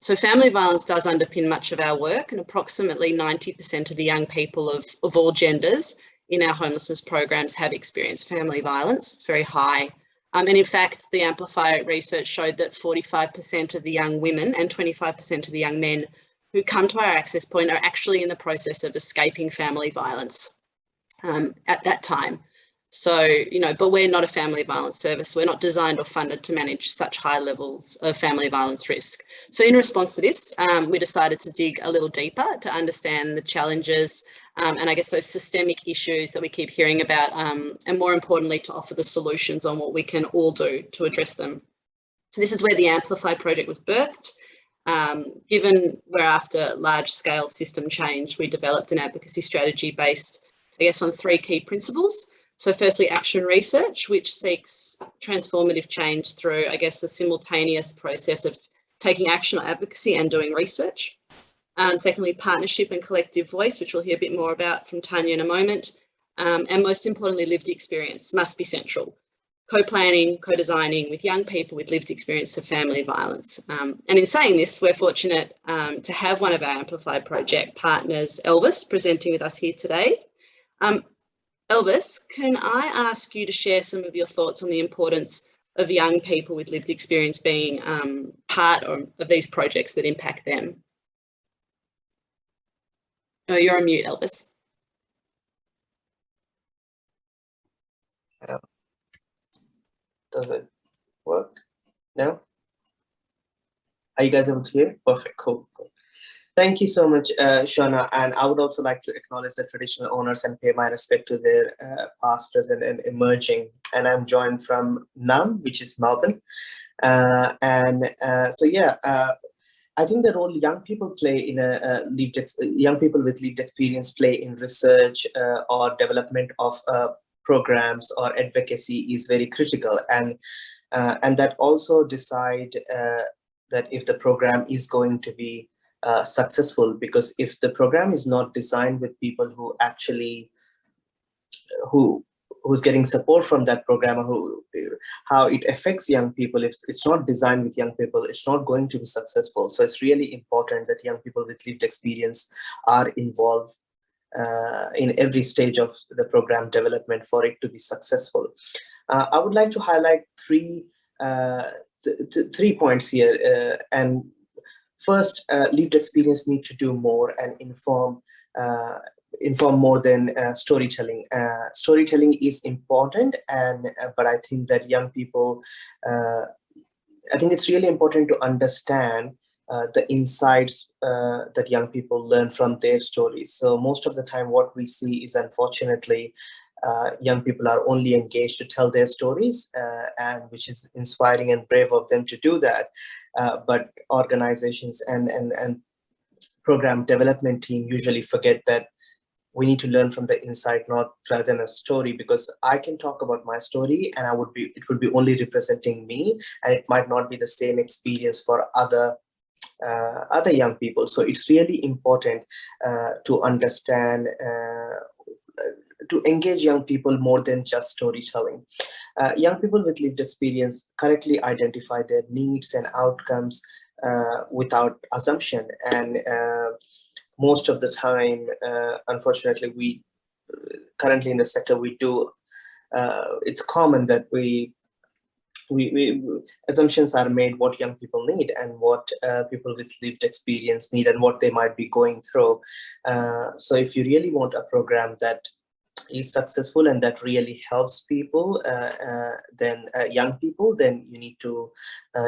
So family violence does underpin much of our work, and approximately 90% of the young people of all genders in our homelessness programs have experienced family violence. It's very high. And in fact, the Amplify research showed that 45% of the young women and 25% of the young men who come to our access point are actually in the process of escaping family violence at that time. So, but we're not a family violence service. We're not designed or funded to manage such high levels of family violence risk. So in response to this, we decided to dig a little deeper to understand the challenges and I guess those systemic issues that we keep hearing about, and more importantly, to offer the solutions on what we can all do to address them. So this is where the Amplify project was birthed. Given we're after large-scale system change, we developed an advocacy strategy based, I guess, on 3 key principles. So firstly, action research, which seeks transformative change through, I guess, the simultaneous process of taking action on advocacy and doing research. Secondly, partnership and collective voice, which we'll hear a bit more about from Tanya in a moment. And most importantly, lived experience must be central. Co-planning, co-designing with young people with lived experience of family violence. And in saying this, we're fortunate to have one of our Amplified project partners, Elvis, presenting with us here today. Elvis, can I ask you to share some of your thoughts on the importance of young people with lived experience being part of these projects that impact them? Oh, you're on mute, Elvis. Does it work? No? Are you guys able to hear? Perfect, cool. Thank you so much, Shawna. And I would also like to acknowledge the traditional owners and pay my respect to their past, present, and emerging. And I'm joined from NAM, which is Melbourne. I think the role young people play in young people with lived experience play in research or development of programs or advocacy is very critical, and that also decide that if the program is going to be successful, because if the program is not designed with people who actually who's getting support from that program, or how it affects young people, if it's not designed with young people, it's not going to be successful. So it's really important that young people with lived experience are involved in every stage of the program development for it to be successful. I would like to highlight three points here. And first, lived experience need to do more and inform more than storytelling. Storytelling is important, but I think that young people, I think it's really important to understand the insights that young people learn from their stories. So most of the time what we see is, unfortunately, young people are only engaged to tell their stories, and which is inspiring and brave of them to do that. But organizations and program development team usually forget that we need to learn from the inside, not rather than a story, because I can talk about my story and it would be only representing me, and it might not be the same experience for other young people. So it's really important to understand, to engage young people more than just storytelling. Young people with lived experience correctly identify their needs and outcomes without assumption. And most of the time, unfortunately, we currently in the sector, we do, it's common that we assumptions are made what young people need and what people with lived experience need and what they might be going through. So if you really want a program that is successful and that really helps people, then young people, then you need to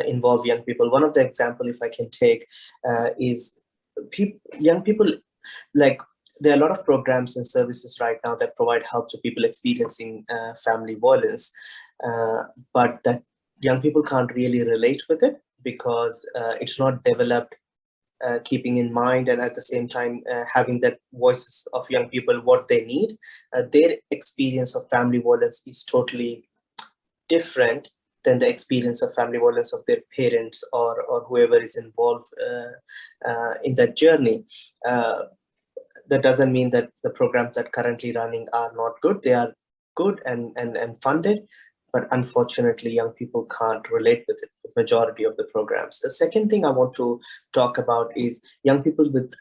involve young people. One of the example, if I can take, is young people, like there are a lot of programs and services right now that provide help to people experiencing family violence, but that young people can't really relate with it because it's not developed keeping in mind, and at the same time having that voices of young people what they need. Their experience of family violence is totally different than the experience of family violence of their parents or whoever is involved in that journey. That doesn't mean that the programs that currently running are not good. They are good and funded, but unfortunately young people can't relate with it, the majority of the programs. The second thing I want to talk about is young people with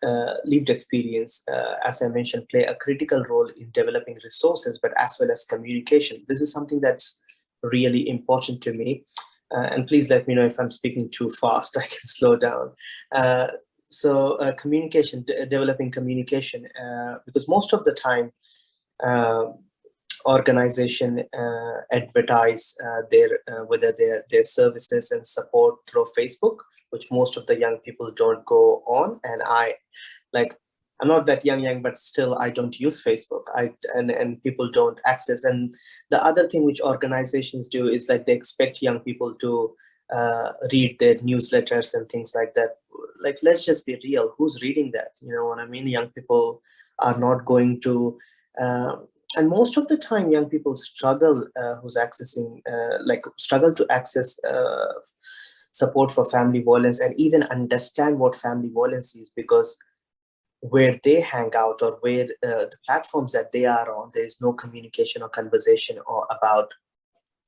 lived experience, as I mentioned, play a critical role in developing resources, but as well as communication. This is something that's really important to me. And please let me know if I'm speaking too fast, I can slow down. Communication, developing communication, because most of the time, organization advertise whether their services and support through Facebook, which most of the young people don't go on. And I'm not that young, but still I don't use Facebook. And people don't access. And the other thing which organizations do is like they expect young people to read their newsletters and things like that. Like, let's just be real, who's reading that? You know what I mean? Young people are not going to, and most of the time young people struggle who's accessing, struggle to access support for family violence and even understand what family violence is, because where they hang out or where the platforms that they are on, there is no communication or conversation or about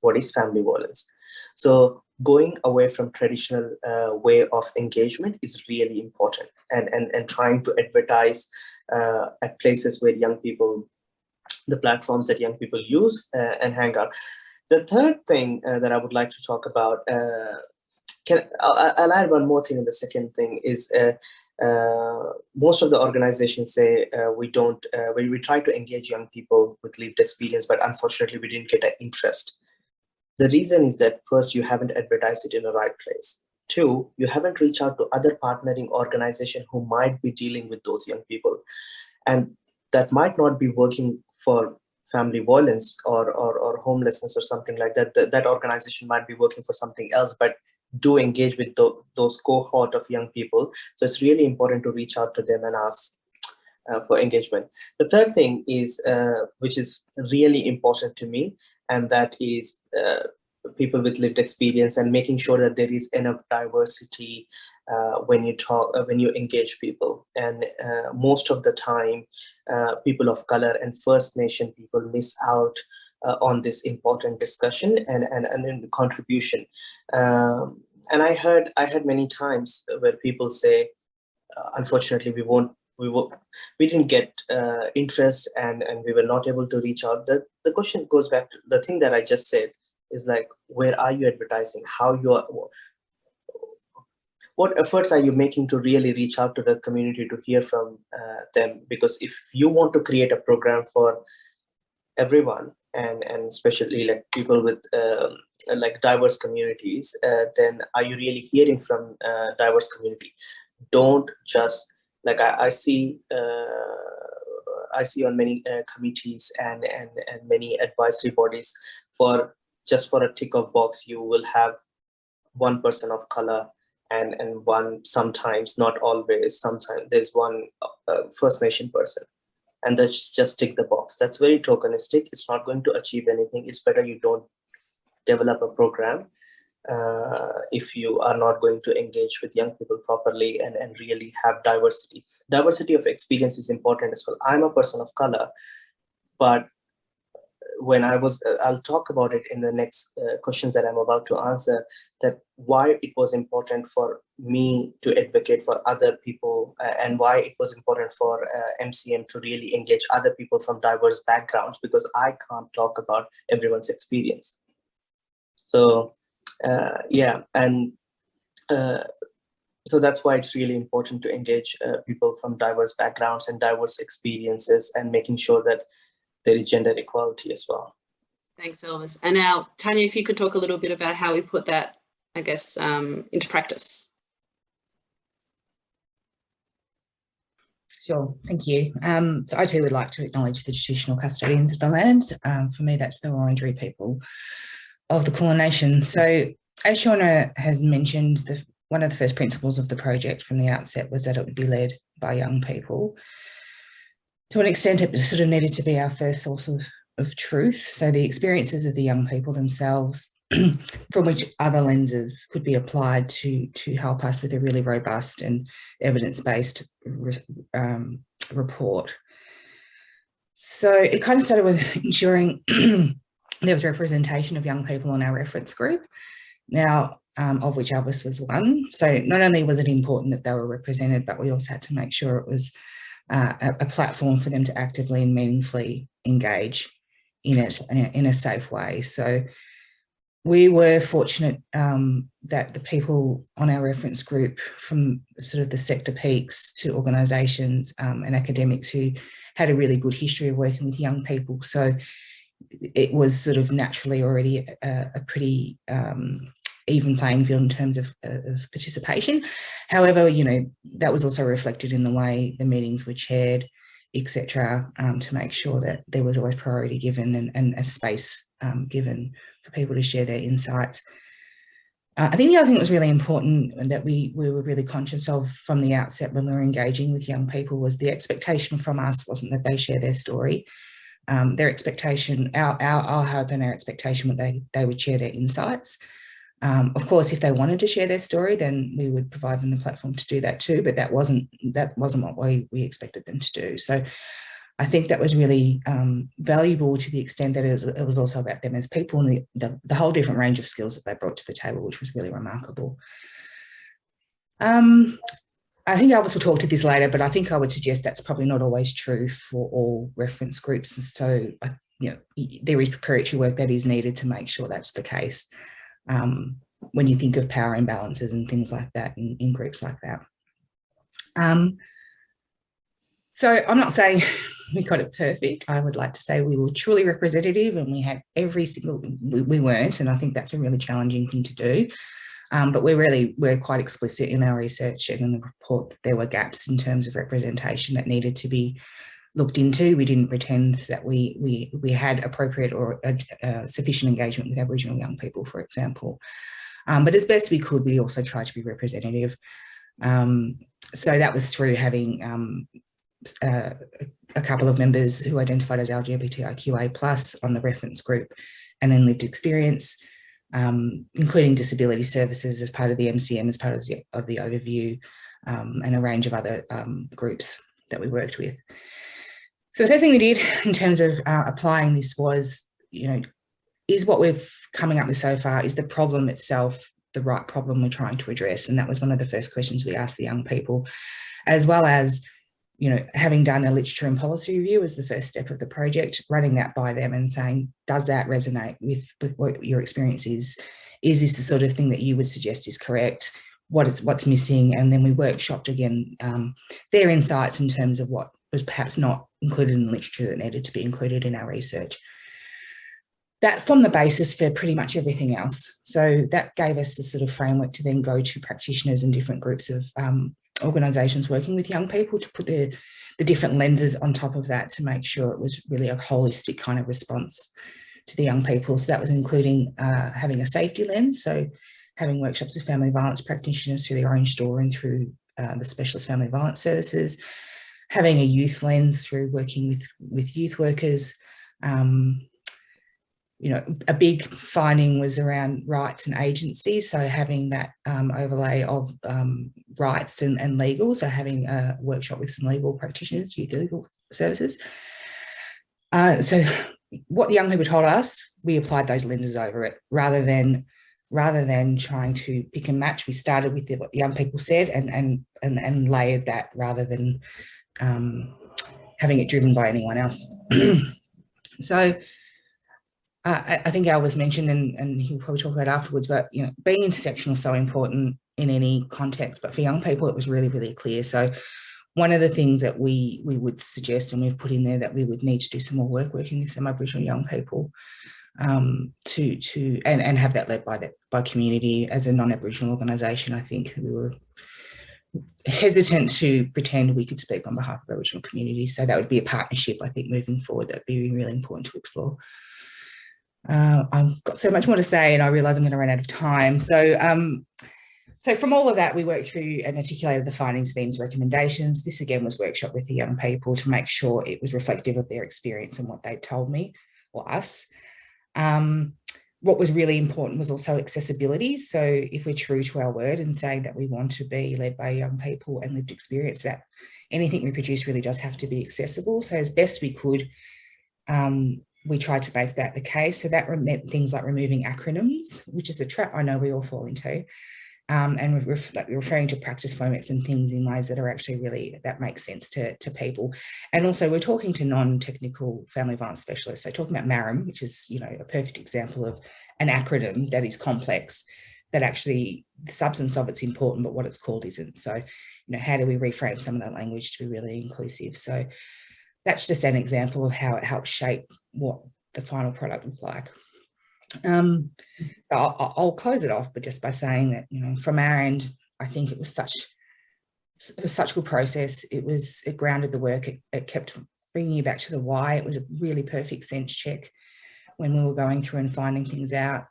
what is family violence. So going away from traditional way of engagement is really important, and trying to advertise at places where young people, the platforms that young people use and hang out. The third thing that I would like to talk about, I'll add one more thing in the second thing, is most of the organizations say we try to engage young people with lived experience, but unfortunately we didn't get an interest. The reason is that first, you haven't advertised it in the right place. 2, you haven't reached out to other partnering organizations who might be dealing with those young people. And that might not be working for family violence or homelessness or something like that. That organization might be working for something else, but do engage with those cohort of young people. So it's really important to reach out to them and ask for engagement. The third thing is, which is really important to me, and that is people with lived experience and making sure that there is enough diversity when you engage people. And most of the time, people of color and First Nation people miss out on this important discussion and contribution. And I heard many times where people say, unfortunately, we didn't get interest and we were not able to reach out. The question goes back to the thing that I just said, is like, where are you advertising? What efforts are you making to really reach out to the community to hear from them? Because if you want to create a program for everyone, and especially like people with like diverse communities, then are you really hearing from diverse community? Don't just, like I see on many committees and many advisory bodies, for a tick of box, you will have one person of color and one, sometimes, not always, sometimes there's one First Nation person, and that's just tick the box. That's very tokenistic. It's not going to achieve anything. It's better you don't develop a program if you are not going to engage with young people properly and really have diversity. Diversity of experience is important as well. I'm a person of color, but when I'll talk about it in the next questions that I'm about to answer, that why it was important for me to advocate for other people and why it was important for MCM to really engage other people from diverse backgrounds, because I can't talk about everyone's experience. So so that's why it's really important to engage people from diverse backgrounds and diverse experiences, and making sure that there is gender equality as well. Thanks, Elvis. And now, Tanya, if you could talk a little bit about how we put that, I guess, into practice. Sure, thank you. So I too would like to acknowledge the traditional custodians of the land. For me, that's the Wurundjeri people of the Kulin Nation. So as Shawna has mentioned, one of the first principles of the project from the outset was that it would be led by young people. To an extent, it sort of needed to be our first source of truth. So the experiences of the young people themselves, from which other lenses could be applied to help us with a really robust and evidence-based report. So it kind of started with ensuring there was representation of young people in our reference group, now of which Elvis was one. So not only was it important that they were represented, but we also had to make sure it was a platform for them to actively and meaningfully engage in it in a safe way. So we were fortunate that the people on our reference group, from sort of the sector peaks to organisations and academics who had a really good history of working with young people. So it was sort of naturally already a pretty even playing field in terms of participation. However, you know, that was also reflected in the way the meetings were chaired, etc., to make sure that there was always priority given and a space given for people to share their insights. I think the other thing that was really important and that we were really conscious of from the outset when we were engaging with young people was the expectation from us wasn't that they share their story. Their expectation, our hope and our expectation was they would share their insights. Of course, if they wanted to share their story, then we would provide them the platform to do that too, but that wasn't what we expected them to do. So I think that was really valuable to the extent that it was also about them as people and the whole different range of skills that they brought to the table, which was really remarkable. I think Elvis will talk to this later, but I think I would suggest that's probably not always true for all reference groups. And so, you know, there is preparatory work that is needed to make sure that's the case. When you think of power imbalances and things like that in groups like that. So I'm not saying we got it perfect. I would like to say we were truly representative and we had every single, we weren't, and I think that's a really challenging thing to do. But we're quite explicit in our research and in the report that there were gaps in terms of representation that needed to be looked into. We didn't pretend that we had appropriate or sufficient engagement with Aboriginal young people, for example. But as best we could, we also tried to be representative. So that was through having a couple of members who identified as LGBTIQA+ on the reference group, and then lived experience, including disability services as part of the MCM, as part of the overview, and a range of other groups that we worked with. So the first thing we did in terms of applying this was, is what we've coming up with so far, is the problem itself the right problem we're trying to address? And that was one of the first questions we asked the young people, as well as, having done a literature and policy review as the first step of the project, running that by them and saying, does that resonate with what your experience is? Is this the sort of thing that you would suggest is correct? What's missing? And then we workshopped again their insights in terms of what was perhaps not included in the literature that needed to be included in our research. That formed the basis for pretty much everything else. So that gave us the sort of framework to then go to practitioners and different groups of organisations working with young people to put the different lenses on top of that to make sure it was really a holistic kind of response to the young people. So that was including having a safety lens, so having workshops with family violence practitioners through their own store and through the specialist family violence services, having a youth lens through working with youth workers. A big finding was around rights and agency, so having that overlay of rights and legal, so having a workshop with some legal practitioners, youth legal services. So what the young people told us, we applied those lenses over it rather than trying to pick and match. We started with what the young people said and layered that rather than having it driven by anyone else. So I think Elvis mentioned, and he'll probably talk about afterwards, but being intersectional is so important in any context, but for young people it was really, really clear. So one of the things that we would suggest, and we've put in there, that we would need to do some more work working with some Aboriginal young people and have that led by community. As a non-Aboriginal organisation, I think we were hesitant to pretend we could speak on behalf of Aboriginal communities, so that would be a partnership, I think, moving forward. That'd be really important to explore. I've got so much more to say and I realise I'm going to run out of time. So from all of that, we worked through and articulated the findings, themes, recommendations. This again was workshop with the young people to make sure it was reflective of their experience and what they told me or us. What was really important was also accessibility. So if we're true to our word and saying that we want to be led by young people and lived experience, that anything we produce really does have to be accessible. So as best we could, we tried to make that the case. So that meant things like removing acronyms, which is a trap I know we all fall into, and referring to practice formats and things in ways that are actually really, that makes sense to people. And also we're talking to non-technical family violence specialists. So talking about MARAM, which is, a perfect example of an acronym that is complex, that actually the substance of it's important, but what it's called isn't. So, how do we reframe some of that language to be really inclusive? So that's just an example of how it helps shape what the final product looked like. So I'll close it off, but just by saying that, from our end, I think it was such a good process. It grounded the work. It kept bringing you back to the why. It was a really perfect sense check when we were going through and finding things out.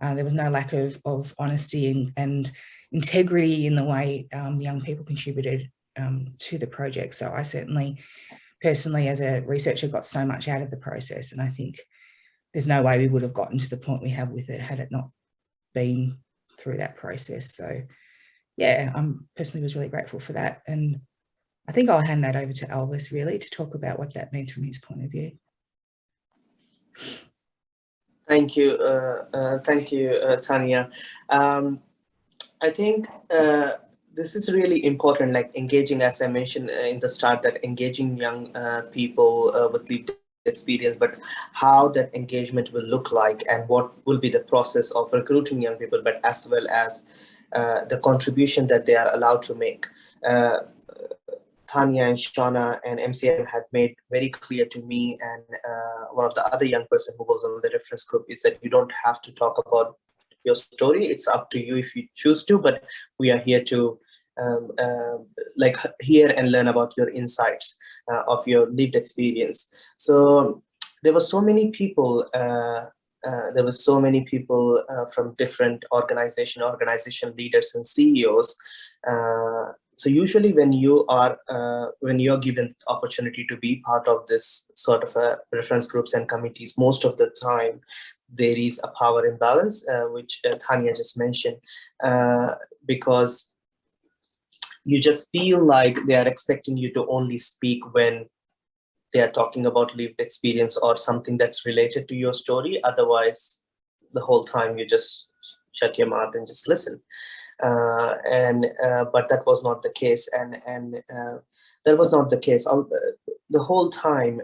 There was no lack of honesty and integrity in the way young people contributed to the project. So I certainly, personally, as a researcher, got so much out of the process, and I think there's no way we would have gotten to the point we have with it had it not been through that process. So yeah, I personally was really grateful for that, and I think I'll hand that over to Elvis really to talk about what that means from his point of view. Thank you, Tanya. I think this is really important, like engaging, as I mentioned in the start, that engaging young people with lived experience, but how that engagement will look like and what will be the process of recruiting young people, but as well as the contribution that they are allowed to make. Tanya and Shawna and MCM had made very clear to me and one of the other young person who was on the reference group is that you don't have to talk about your story. It's up to you if you choose to, but we are here to like hear and learn about your insights of your lived experience. So there were so many people from different organization leaders and CEOs. So usually when you're given opportunity to be part of this sort of reference groups and committees, most of the time there is a power imbalance, which Tanya just mentioned, because you just feel like they are expecting you to only speak when they are talking about lived experience or something that's related to your story. Otherwise, the whole time you just shut your mouth and just listen. But that was not the case, and that was not the case. The whole time,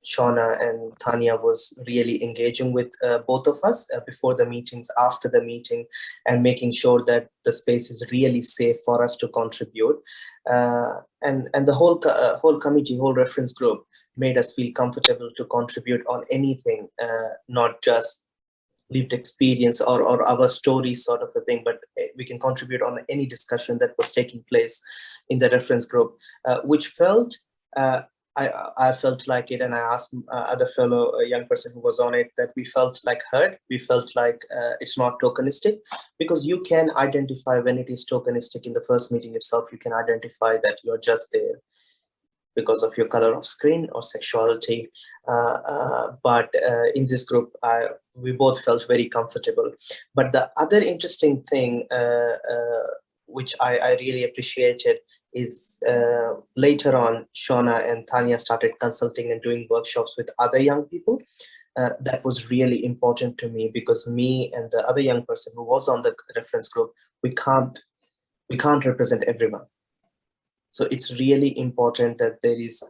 Shawna and Tanya was really engaging with both of us before the meetings, after the meeting, and making sure that the space is really safe for us to contribute. And the whole committee, whole reference group made us feel comfortable to contribute on anything, not just lived experience or our story sort of a thing, but we can contribute on any discussion that was taking place in the reference group, which felt, I felt like it, and I asked other fellow young person who was on it, that we felt like heard. We felt like it's not tokenistic, because you can identify when it is tokenistic in the first meeting itself. You can identify that you're just there because of your color of skin or sexuality. But in this group, we both felt very comfortable. But the other interesting thing, which I really appreciated, is later on, Shawna and Tanya started consulting and doing workshops with other young people. That was really important to me, because me and the other young person who was on the reference group, we can't represent everyone. So it's really important that there is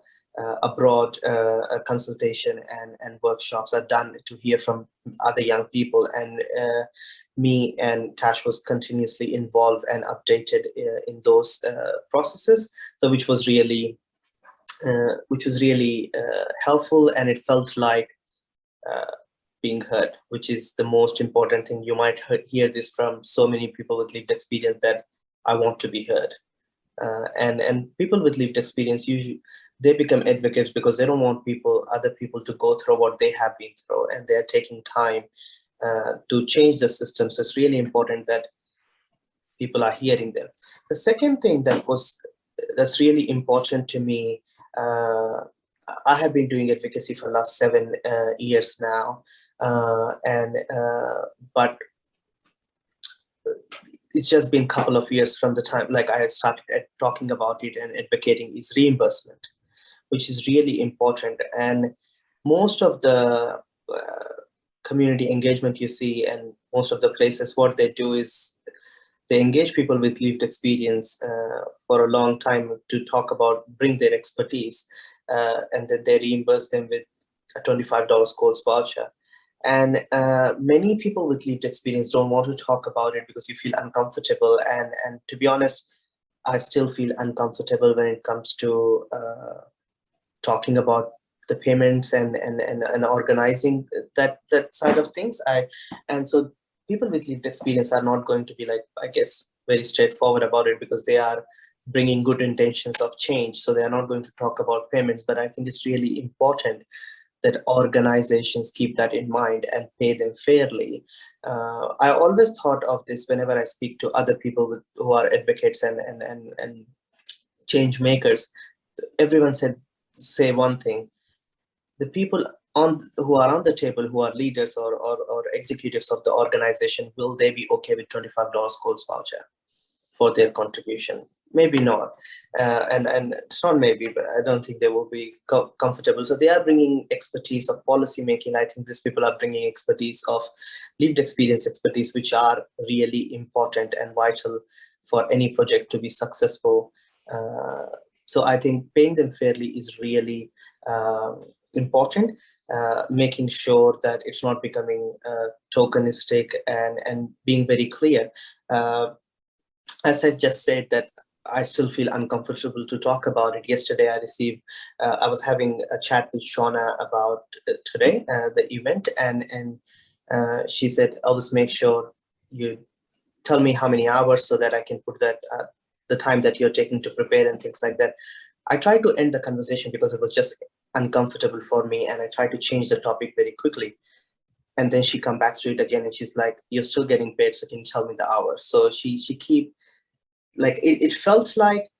a broad consultation and workshops are done to hear from other young people. And me and Tash was continuously involved and updated in those processes. So which was really helpful, and it felt like being heard, which is the most important thing. You might hear this from so many people with lived experience, that I want to be heard. And people with lived experience, usually they become advocates because they don't want other people to go through what they have been through, and they're taking time to change the system. So it's really important that people are hearing them. The second thing that's really important to me, I have been doing advocacy for the last 7 years now, but it's just been a couple of years from the time like I had started talking about it and advocating, is reimbursement, which is really important. And most of the community engagement you see, and most of the places, what they do is they engage people with lived experience for a long time to bring their expertise, and then they reimburse them with a $25 course voucher. And many people with lived experience don't want to talk about it because you feel uncomfortable. And to be honest, I still feel uncomfortable when it comes to talking about the payments and organizing that side of things. And so people with lived experience are not going to be, like, I guess, very straightforward about it, because they are bringing good intentions of change. So they are not going to talk about payments. But I think it's really important that organizations keep that in mind and pay them fairly. I always thought of this whenever I speak to other people who are advocates and change makers. Everyone say one thing: the people who are on the table, who are leaders or executives of the organization, will they be okay with $25 course voucher for their contribution? Maybe not. And it's not maybe, but I don't think they will be comfortable. So they are bringing expertise of policy making. I think these people are bringing expertise of lived experience expertise, which are really important and vital for any project to be successful. So I think paying them fairly is really important, making sure that it's not becoming tokenistic, and being very clear. As I just said, that I still feel uncomfortable to talk about it. Yesterday, I was having a chat with Shawna about today, the event, and she said, Elvis, make sure you tell me how many hours so that I can put that the time that you're taking to prepare and things like that. I tried to end the conversation because it was just uncomfortable for me, and I tried to change the topic very quickly. And then she come back to it again, and she's like, you're still getting paid, so can you tell me the hours? So she keep, like, it felt like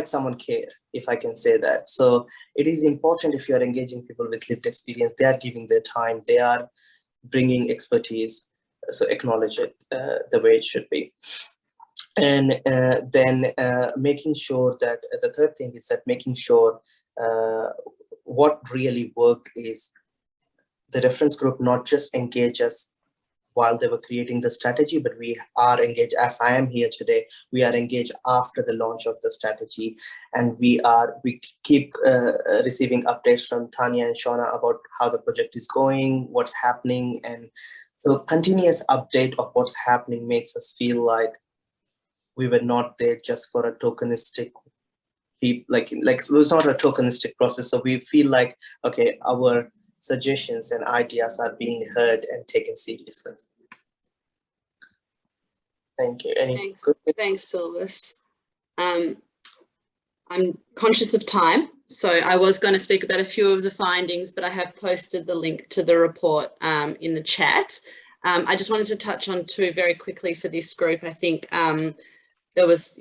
someone cared, if I can say that. So it is important, if you're engaging people with lived experience, they are giving their time, they are bringing expertise, so acknowledge it the way it should be. And then making sure that the third thing is that making sure what really worked is the reference group not just engage us while they were creating the strategy, but we are engaged, as I am here today, we are engaged after the launch of the strategy. And we keep receiving updates from Tanya and Shawna about how the project is going, what's happening. And so continuous update of what's happening makes us feel like we were not there just for a tokenistic, like it was not a tokenistic process. So we feel like, okay, our suggestions and ideas are being heard and taken seriously. Thank you. Thanks, Elvis. I'm conscious of time, so I was going to speak about a few of the findings, but I have posted the link to the report in the chat. I just wanted to touch on two very quickly for this group. I think there was,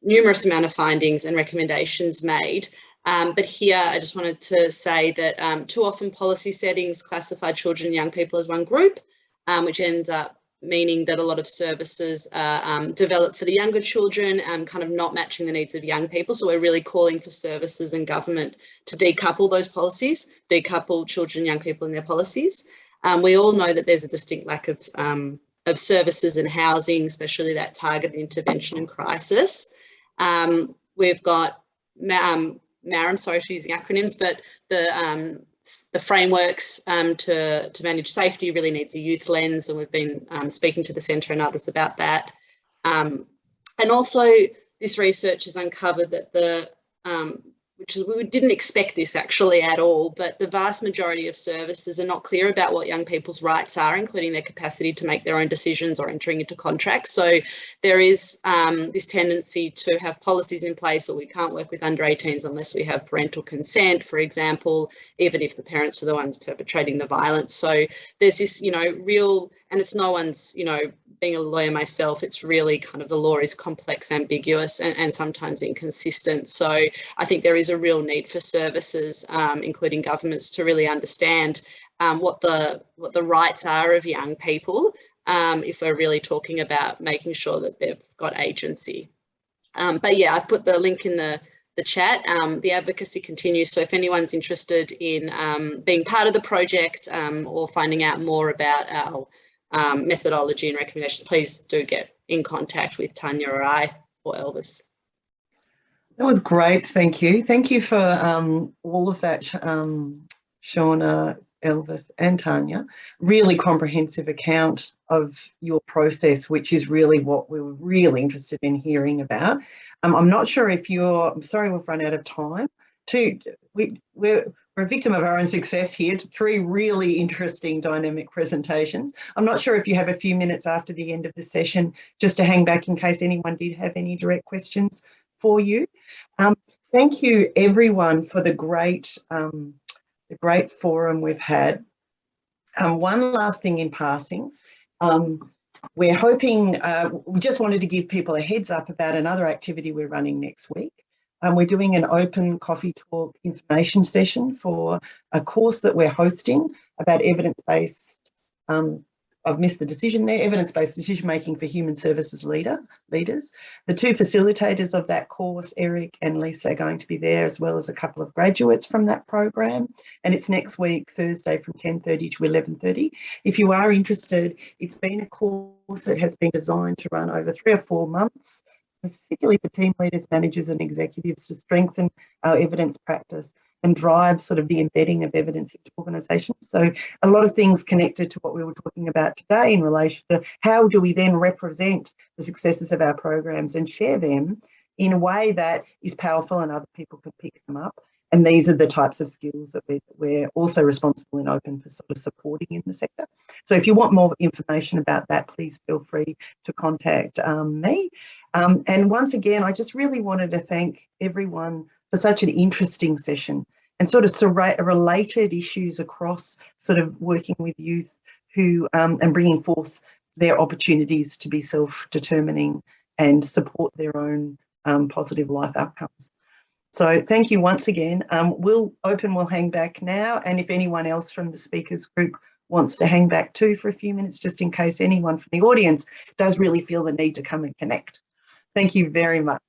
numerous amount of findings and recommendations made. But here I just wanted to say that too often policy settings classify children and young people as one group, which ends up meaning that a lot of services are developed for the younger children, kind of not matching the needs of young people. So we're really calling for services and government to decouple those policies, decouple children and young people in their policies. We all know that there's a distinct lack of services and housing, especially that targeted intervention and crisis. We've got I'm sorry for using acronyms, but the frameworks to manage safety really needs a youth lens, and we've been speaking to the centre and others about that. And also, this research has uncovered that we didn't expect this actually at all, but the vast majority of services are not clear about what young people's rights are, including their capacity to make their own decisions or entering into contracts. So there is this tendency to have policies in place, or we can't work with under 18s unless we have parental consent, for example, even if the parents are the ones perpetrating the violence. So there's this, real, and it's no one's, being a lawyer myself, it's really kind of, the law is complex, ambiguous, and sometimes inconsistent. So I think there is a real need for services, including governments, to really understand what the rights are of young people, if we're really talking about making sure that they've got agency. But yeah, I've put the link in the chat. The advocacy continues, so if anyone's interested in being part of the project or finding out more about our methodology and recommendations, please do get in contact with Tanya or I or Elvis. That was great. Thank you. Thank you for all of that, Shawna, Elvis and Tanya. Really comprehensive account of your process, which is really what we were really interested in hearing about. I'm not sure if I'm sorry, we've run out of time. We're a victim of our own success here. 3 really interesting dynamic presentations. I'm not sure if you have a few minutes after the end of the session just to hang back in case anyone did have any direct questions for you. Thank you everyone for the great forum we've had. One last thing in passing. We're hoping, we just wanted to give people a heads up about another activity we're running next week. We're doing an open coffee talk information session for a course that we're hosting about evidence-based, I've missed the decision there, evidence-based decision-making for human services leaders. The 2 facilitators of that course, Eric and Lisa, are going to be there, as well as a couple of graduates from that program. And it's next week, Thursday, from 10:30 to 11:30. If you are interested, it's been a course that has been designed to run over 3 or 4 months, particularly for team leaders, managers and executives, to strengthen our evidence practice and drive sort of the embedding of evidence into organisations. So a lot of things connected to what we were talking about today in relation to how do we then represent the successes of our programs and share them in a way that is powerful and other people can pick them up. And these are the types of skills that we're also responsible and open for sort of supporting in the sector. So if you want more information about that, please feel free to contact me. And once again, I just really wanted to thank everyone for such an interesting session and sort of related issues across sort of working with youth who and bringing forth their opportunities to be self-determining and support their own positive life outcomes. So thank you once again. We'll hang back now. And if anyone else from the speakers group wants to hang back too for a few minutes, just in case anyone from the audience does really feel the need to come and connect. Thank you very much.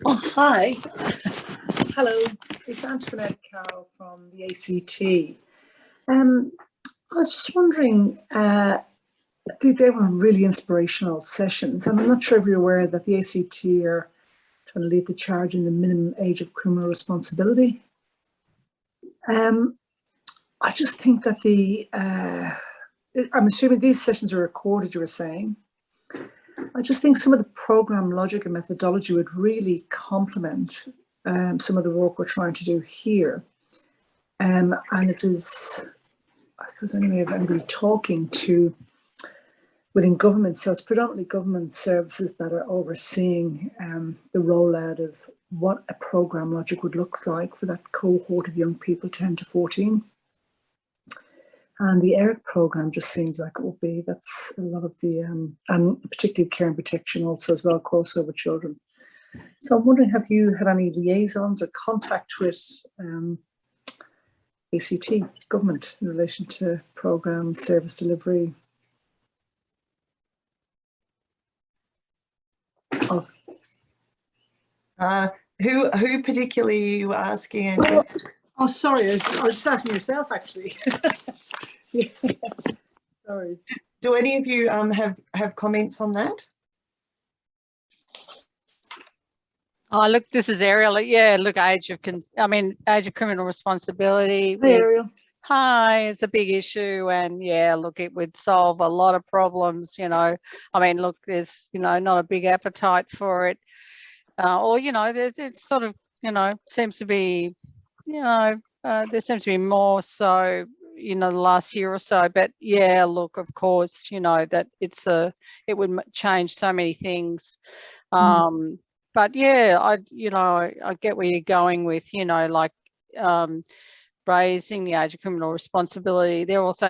Oh, hi. Hello, it's Antoinette Carroll from the ACT. I was just wondering, they were really inspirational sessions. And I'm not sure if you're aware that the ACT are trying to lead the charge in the minimum age of criminal responsibility. I just think that I'm assuming these sessions are recorded, you were saying. I just think some of the program logic and methodology would really complement some of the work we're trying to do here. And it is, I suppose, anyway, of anybody talking to within government. So it's predominantly government services that are overseeing the rollout of what a program logic would look like for that cohort of young people 10 to 14. And the ERIC program just seems like it will be, that's a lot of the, and particularly care and protection also as well, crossover children. So I'm wondering, have you had any liaisons or contact with ACT government in relation to program service delivery? Oh. Who particularly are you asking? Oh, sorry, I was just asking yourself, actually. Yeah. Sorry. Do any of you have comments on that? Oh, look, this is Ariel. Yeah, look, age of criminal responsibility. Hi, Ariel. Hi, it's a big issue, and yeah, look, it would solve a lot of problems. You know, I mean, look, there's not a big appetite for it, or it's sort of seems to be there seems to be more so the last year or so. But yeah, look, of course, that it would change so many things. But yeah, I get where you're going with, like raising the age of criminal responsibility. There also